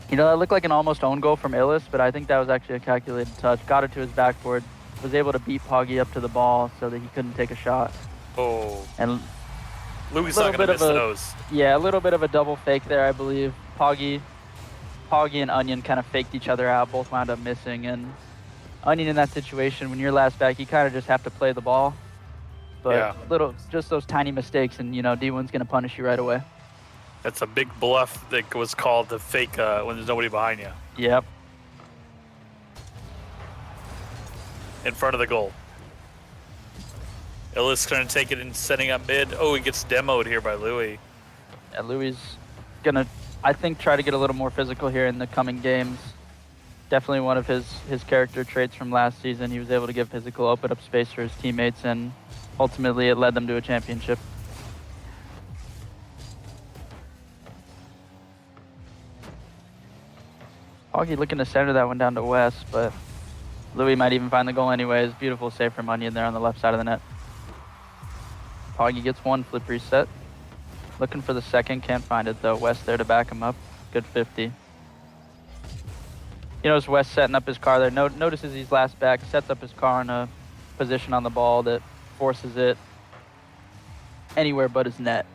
You know, that looked like an almost own goal from Illist, but I think that was actually a calculated touch. Got it to his backboard. Was able to beat Poggy up to the ball so that he couldn't take a shot. Oh. And Louis not going to miss those. Yeah, a little bit of a double fake there, I believe. Poggy and Onion kind of faked each other out. Both wound up missing. And Onion in that situation, when you're last back, you kind of just have to play the ball. But just those tiny mistakes, and, you know, D1's going to punish you right away. That's a big bluff that was called the fake when there's nobody behind you. Yep. In front of the goal. Illis going to take it and setting up mid. Oh, he gets demoed here by Louis. Yeah, Louis going to, I think, try to get a little more physical here in the coming games. Definitely one of his character traits from last season. He was able to give physical, open up space for his teammates, and ultimately it led them to a championship. Poggy looking to center that one down to West, but Louis might even find the goal anyways. Beautiful save from Onion there on the left side of the net. Poggy gets one flip reset. Looking for the second, can't find it though. West there to back him up. Good 50. You know, as West setting up his car there, notices he's last back, sets up his car in a position on the ball that forces it anywhere but his net.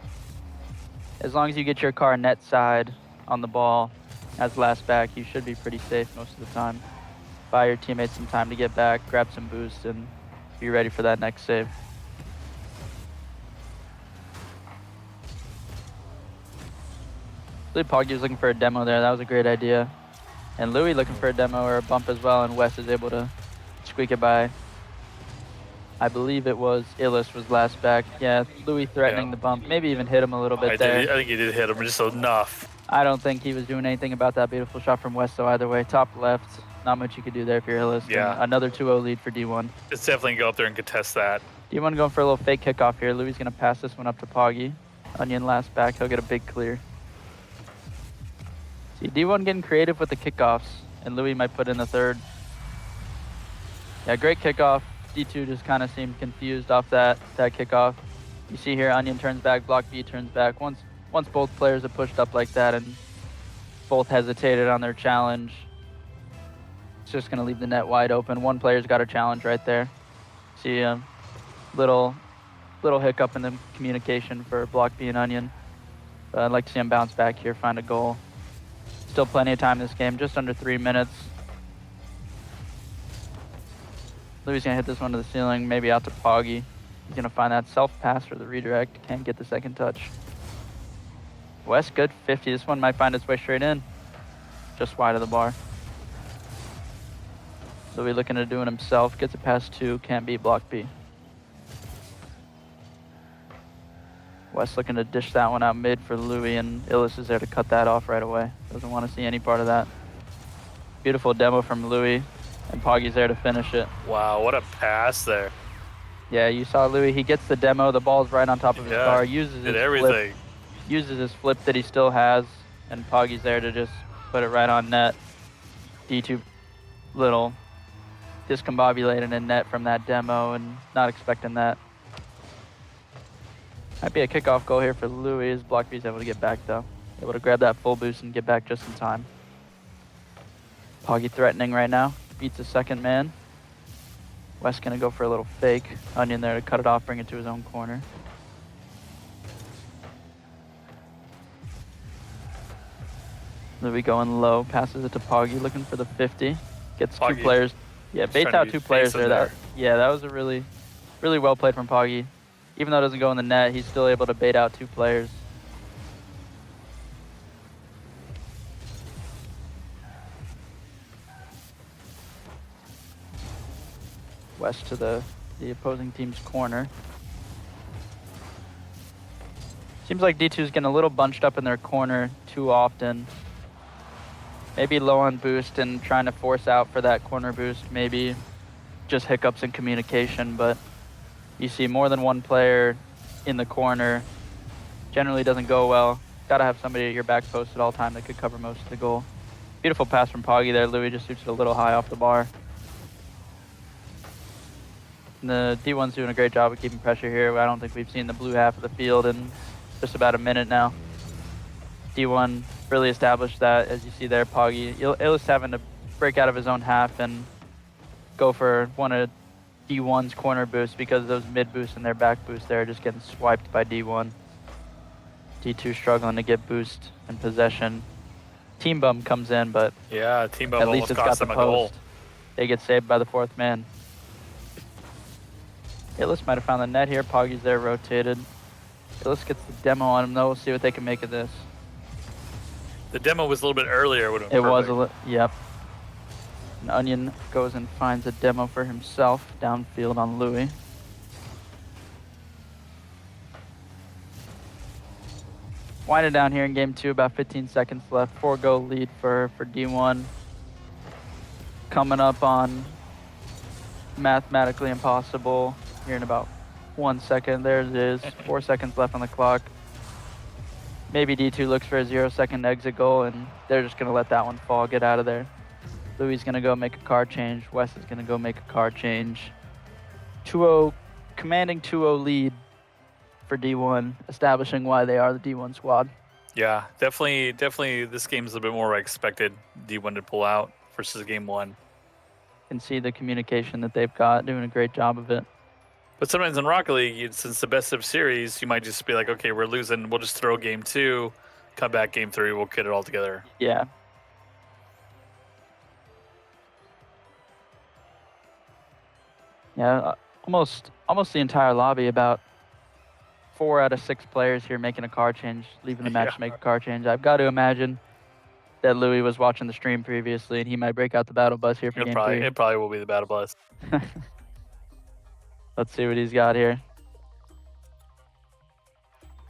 As long as you get your car net side on the ball as last back, you should be pretty safe most of the time. Buy your teammates some time to get back, grab some boost, and be ready for that next save. I believe Poggy was looking for a demo there. That was a great idea. And Louis looking for a demo or a bump as well, and Wes is able to squeak it by. I believe it was Illis was last back. Yeah, Louis threatening Yeah. the bump. Maybe even hit him a little bit there. I think he did hit him just enough. I don't think he was doing anything about that beautiful shot from West, so either way, top left, not much you could do there if you're Illis. Yeah. And another 2-0 lead for D1. It's definitely go up there and contest that. D1 going for a little fake kickoff here. Louis going to pass this one up to Poggy. Onion last back. He'll get a big clear. See, D1 getting creative with the kickoffs, and Louis might put in the third. Yeah, great kickoff. D2 just kind of seemed confused off that kickoff. You see here, Onion turns back, Block B turns back. Once both players have pushed up like that and both hesitated on their challenge, it's just going to leave the net wide open. One player's got a challenge right there. See a little hiccup in the communication for Block B and Onion. But I'd like to see him bounce back here, find a goal. Still plenty of time in this game, just under 3 minutes. Louis gonna hit this one to the ceiling, maybe out to Poggy. He's gonna find that self pass for the redirect. Can't get the second touch. West, good 50. This one might find its way straight in. Just wide of the bar. Louis looking to do it himself. Gets it past 2. Can't beat Block B. West looking to dish that one out mid for Louis, and Illis is there to cut that off right away. Doesn't want to see any part of that. Beautiful demo from Louis, and Poggy's there to finish it. Wow, what a pass there. Yeah, you saw Louis. He gets the demo. The ball's right on top of his bar. Uses his everything. Uses his flip that he still has, and Poggy's there to just put it right on net. D2 little discombobulated in net from that demo, and not expecting that. Might be a kickoff goal here for Louis. Block B's able to get back though. Able to grab that full boost and get back just in time. Poggy threatening right now. Beats the second man. West gonna go for a little fake. Onion there to cut it off, bring it to his own corner. Louis going low, passes it to Poggy, looking for the 50. Gets Poggy. 2 players. Yeah, baits out 2 players there. That was a really well played from Poggy. Even though it doesn't go in the net, he's still able to bait out 2 players. West to the opposing team's corner. Seems like D2's getting a little bunched up in their corner too often. Maybe low on boost and trying to force out for that corner boost. Maybe just hiccups in communication, but you see more than one player in the corner. Generally doesn't go well. Gotta have somebody at your back post at all time that could cover most of the goal. Beautiful pass from Poggy there. Louis just shoots it a little high off the bar. And the D1's doing a great job of keeping pressure here. I don't think we've seen the blue half of the field in just about a minute now. D1 really established that, as you see there, Poggy. Illis having to break out of his own half and go for one of D1's corner boosts because those mid boosts and their back boosts there are just getting swiped by D1. D2 struggling to get boost and possession. Team bum comes in, but yeah, team bum at least almost it's got cost the them a goal. post. They get saved by the 4th man. Illis might have found the net here. Poggy's there rotated. Illis gets the demo on him though. We'll see what they can make of this. The demo was a little bit earlier. It was a little, yep. And Onion goes and finds a demo for himself downfield on Louis. Winding down here in game 2, about 15 seconds left. 4-goal lead for D1. Coming up on mathematically impossible here in about 1 second. There it is. 4 seconds left on the clock. Maybe D2 looks for a 0-second exit goal, and they're just going to let that one fall, get out of there. Louis is going to go make a card change. West is going to go make a card change. 2-0, commanding 2-0 lead for D1, establishing why they are the D1 squad. Yeah, definitely this game's a little bit more I expected D1 to pull out versus game 1. Can see the communication that they've got, doing a great job of it. But sometimes in Rocket League, since the best of series, you might just be like, okay, we're losing. We'll just throw game 2, come back game 3, we'll get it all together. Yeah. Yeah, almost the entire lobby, about 4 out of 6 players here making a card change, leaving the match to make a card change. I've got to imagine that Louis was watching the stream previously, and he might break out the battle bus here for game 3. It probably will be the battle bus. Let's see what he's got here.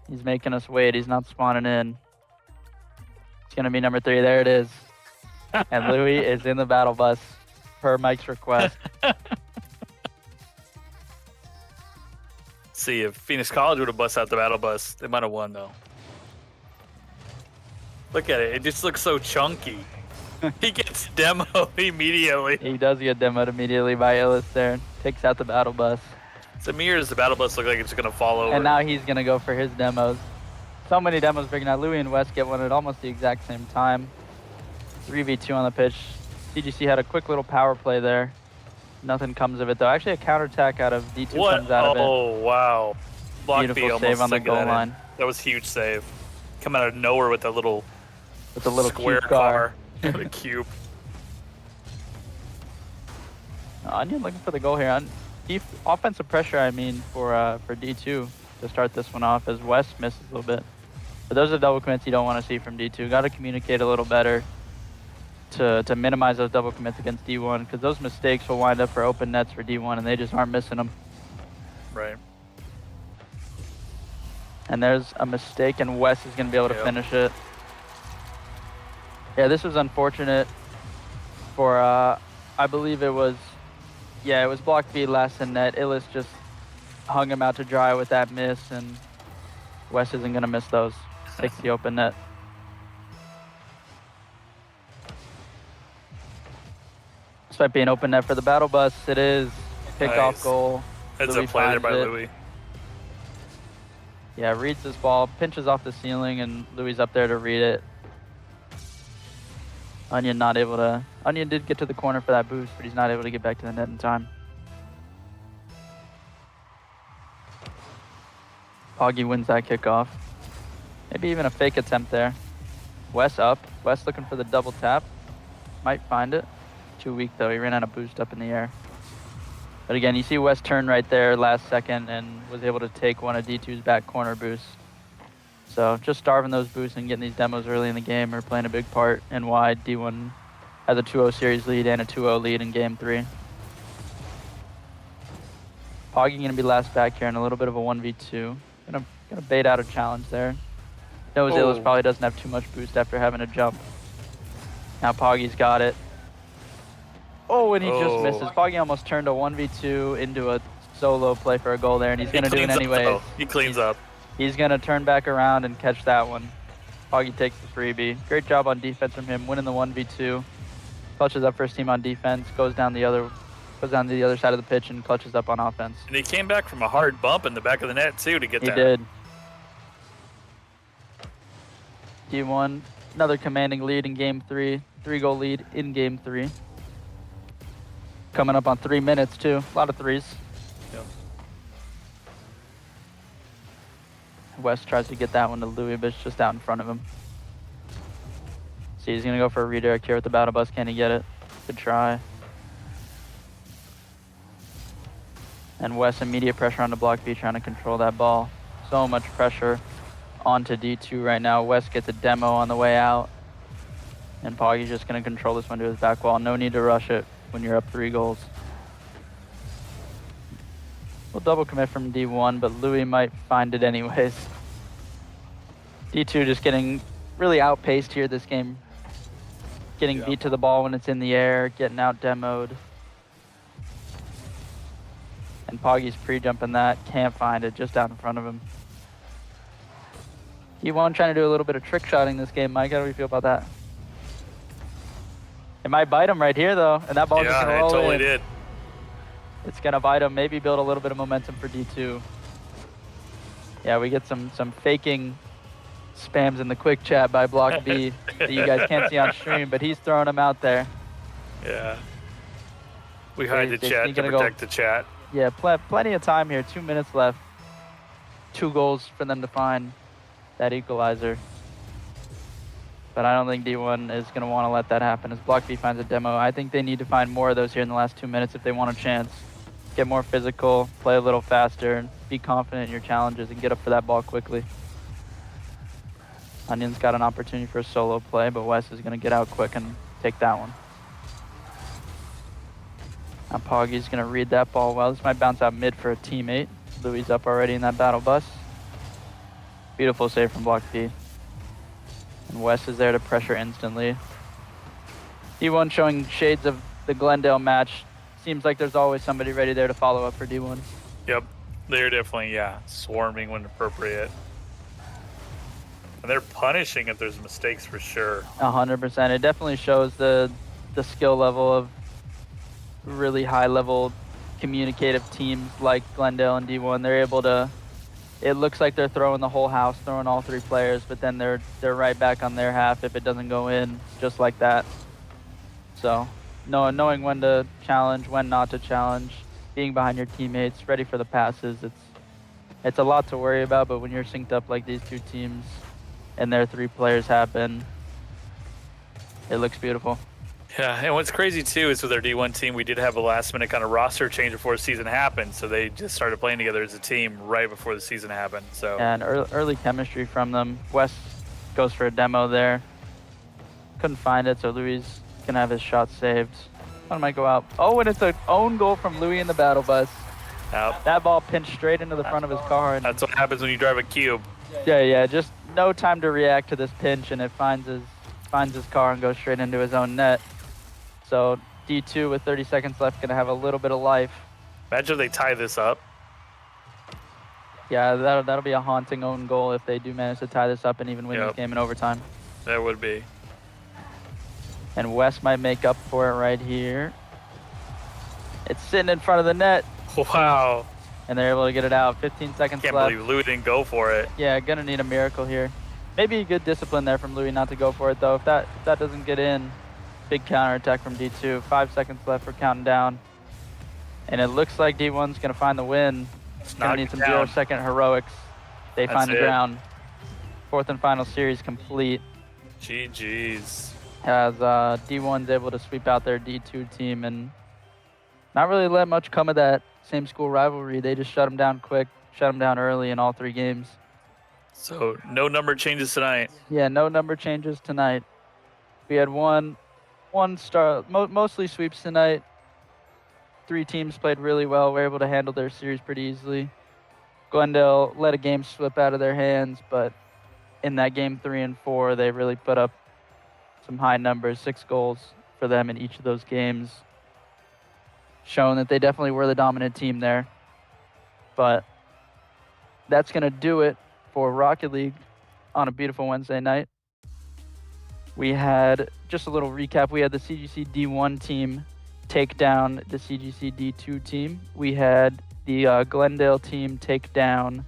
He's making us wait. He's not spawning in. It's going to be number 3. There it is. And Louis is in the battle bus per Mike's request. See, if Phoenix College would have bust out the battle bus, they might have won, though. Look at it. It just looks so chunky. He gets demoed immediately. He does get demoed immediately by Illis there. Takes out the battle bus. Samir, does the battle bus look like it's going to fall over? And now he's going to go for his demos. So many demos breaking out. Louis and West get one at almost the exact same time. 3v2 on the pitch. CGC had a quick little power play there. Nothing comes of it, though. Actually, a counterattack out of D2 comes out of it. Oh, wow. Block B Beautiful almost save on the took goal that in. line. That was a huge save. Come out of nowhere with that little With the little square cube car. The cube. Onion looking for the goal here. Offensive pressure, I mean, for D2 to start this one off as West misses a little bit. But those are double commits you don't want to see from D2. Got to communicate a little better to minimize those double commits against D1, because those mistakes will wind up for open nets for D1, and they just aren't missing them. Right. And there's a mistake, and West is going to be able to finish it. Yeah, this was unfortunate for, I believe it was, yeah, it was block B last in net. Illis just hung him out to dry with that miss, and West isn't going to miss those. Takes the open net. This might be an open net for the battle bus. It is. Pick-off Nice. goal. Heads Louis up play there finds by it. Louis. Yeah, reads this ball, pinches off the ceiling, and Louis up there to read it. Onion not able to... Onion did get to the corner for that boost, but he's not able to get back to the net in time. Poggy wins that kickoff. Maybe even a fake attempt there. West up. West looking for the double tap. Might find it. Too weak though. He ran out of boost up in the air. But again, you see West turn right there last second and was able to take one of D2's back corner boosts. So just starving those boosts and getting these demos early in the game are playing a big part in why D1 has a 2-0 series lead and a 2-0 lead in game 3. Poggy gonna be last back here in a little bit of a 1v2. Gonna bait out a challenge there. Knows Illis probably doesn't have too much boost after having to jump. Now Poggy's got it. Oh, and he just misses. Poggy almost turned a 1v2 into a solo play for a goal there, and he's gonna do it anyways. He cleans up. He's gonna turn back around and catch that one. Poggy takes the freebie. Great job on defense from him, winning the 1v2. Clutches up first team on defense, goes down to the other side of the pitch and clutches up on offense. And he came back from a hard bump in the back of the net too to get that. He did. D1, another commanding lead in game 3. 3-goal lead in game 3. Coming up on 3 minutes too. A lot of threes. Yep. West tries to get that one to Louis, but it's just out in front of him. See, he's gonna go for a redirect here with the battle bus. Can he get it? Good try. And West immediate pressure on the block B, trying to control that ball. So much pressure onto D2 right now. West gets a demo on the way out. And Poggy's just gonna control this one to his back wall. No need to rush it when you're up 3 goals. We'll double commit from D1, but Louis might find it anyways. D2 just getting really outpaced here this game. Getting beat to the ball when it's in the air, getting out demoed. And Poggy's pre-jumping that, can't find it, just out in front of him. D1 trying to do a little bit of trick shotting this game. Mike, how do you feel about that? It might bite him right here though, and that ball's just gonna roll in. Yeah, it totally did. It's gonna bite him, maybe build a little bit of momentum for D2. Yeah, we get some faking spams in the quick chat by Block B that you guys can't see on stream, but he's throwing them out there. Yeah. We hide the They're chat to gonna protect the chat. Yeah, plenty of time here. 2 minutes left. 2 goals for them to find that equalizer. But I don't think D1 is going to want to let that happen as Block B finds a demo. I think they need to find more of those here in the last 2 minutes if they want a chance. Get more physical, play a little faster, and be confident in your challenges and get up for that ball quickly. Onion's got an opportunity for a solo play, but Wes is going to get out quick and take that one. Now Poggy's going to read that ball well. This might bounce out mid for a teammate. Louis up already in that battle bus. Beautiful save from Block B. And Wes is there to pressure instantly. D1 showing shades of the Glendale match. Seems like there's always somebody ready there to follow up for D1. Yep. They're definitely, swarming when appropriate. And they're punishing if there's mistakes for sure. 100%. It definitely shows the skill level of really high level communicative teams like Glendale and D1. They're able to, it looks like they're throwing the whole house, throwing all 3 players, but then they're right back on their half if it doesn't go in, just like that. So knowing when to challenge, when not to challenge, being behind your teammates, ready for the passes, it's a lot to worry about, but when you're synced up like these 2 teams and their 3 players happen, it looks beautiful. Yeah, and what's crazy too is with our D1 team, we did have a last minute kind of roster change before the season happened. So they just started playing together as a team right before the season happened. So and early chemistry from them. Wes goes for a demo there. Couldn't find it, so Louis can have his shot saved. One might go out. Oh, and it's an own goal from Louis in the battle bus. Yep. That ball pinched straight into the front of his car. And That's what happens when you drive a cube. yeah, just no time to react to this pinch, and it finds his car and goes straight into his own net. So D2 with 30 seconds left gonna have a little bit of life. Imagine if they tie this up. Yeah, that'll be a haunting own goal if they do manage to tie this up and even win this Yep. game in overtime. That would be. And Wes might make up for it right here. It's sitting in front of the net, Wow. and they're able to get it out. 15 seconds Can't left. believe Louis didn't go for it. Yeah, gonna need a miracle here. Maybe a good discipline there from Louis not to go for it though. If that doesn't get in, big counterattack from D2. 5 seconds left for counting down. And it looks like D1's gonna find the win. It's Gonna not need some down. 0-second heroics. They That's find the it. ground. 4th and final series complete. GG's. As D1's able to sweep out their D2 team and not really let much come of that same school rivalry. They just shut them down quick, shut them down early in all 3 games. So no number changes tonight. Yeah, no number changes tonight. We had one star, mostly sweeps tonight. 3 teams played really well, were able to handle their series pretty easily. Glendale let a game slip out of their hands, but in that game 3 and 4, they really put up some high numbers, 6 goals for them in each of those games, showing that they definitely were the dominant team there. But that's going to do it for Rocket League on a beautiful Wednesday night. We had just a little recap. We had the CGC D1 team take down the CGC D2 team. We had the Glendale team take down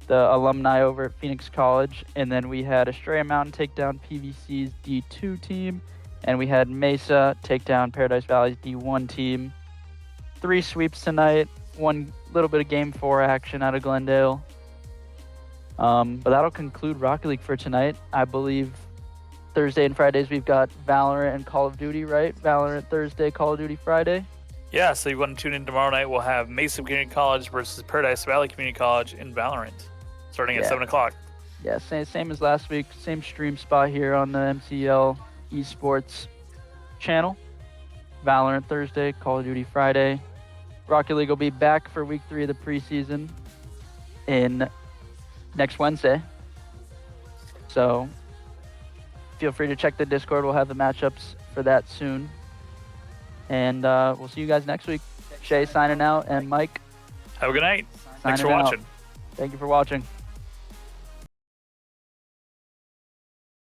the alumni over at Phoenix College. And then we had Estrella Mountain take down PVC's D2 team. And we had Mesa take down Paradise Valley's D1 team. 3 sweeps tonight. 1 little bit of Game 4 action out of Glendale. But that'll conclude Rocket League for tonight. I believe Thursday and Fridays we've got Valorant and Call of Duty, right? Valorant Thursday, Call of Duty Friday. Yeah, so you want to tune in tomorrow night, we'll have Mesa Community College versus Paradise Valley Community College in Valorant, starting at 7 o'clock. Yeah, same as last week. Same stream spot here on the MCL Esports channel. Valorant Thursday, Call of Duty Friday. Rocket League will be back for week 3 of the preseason in next Wednesday. So feel free to check the Discord. We'll have the matchups for that soon. And we'll see you guys next week. Shay signing out, and Mike Have a good night. Thanks for signing out. watching. Thank you for watching.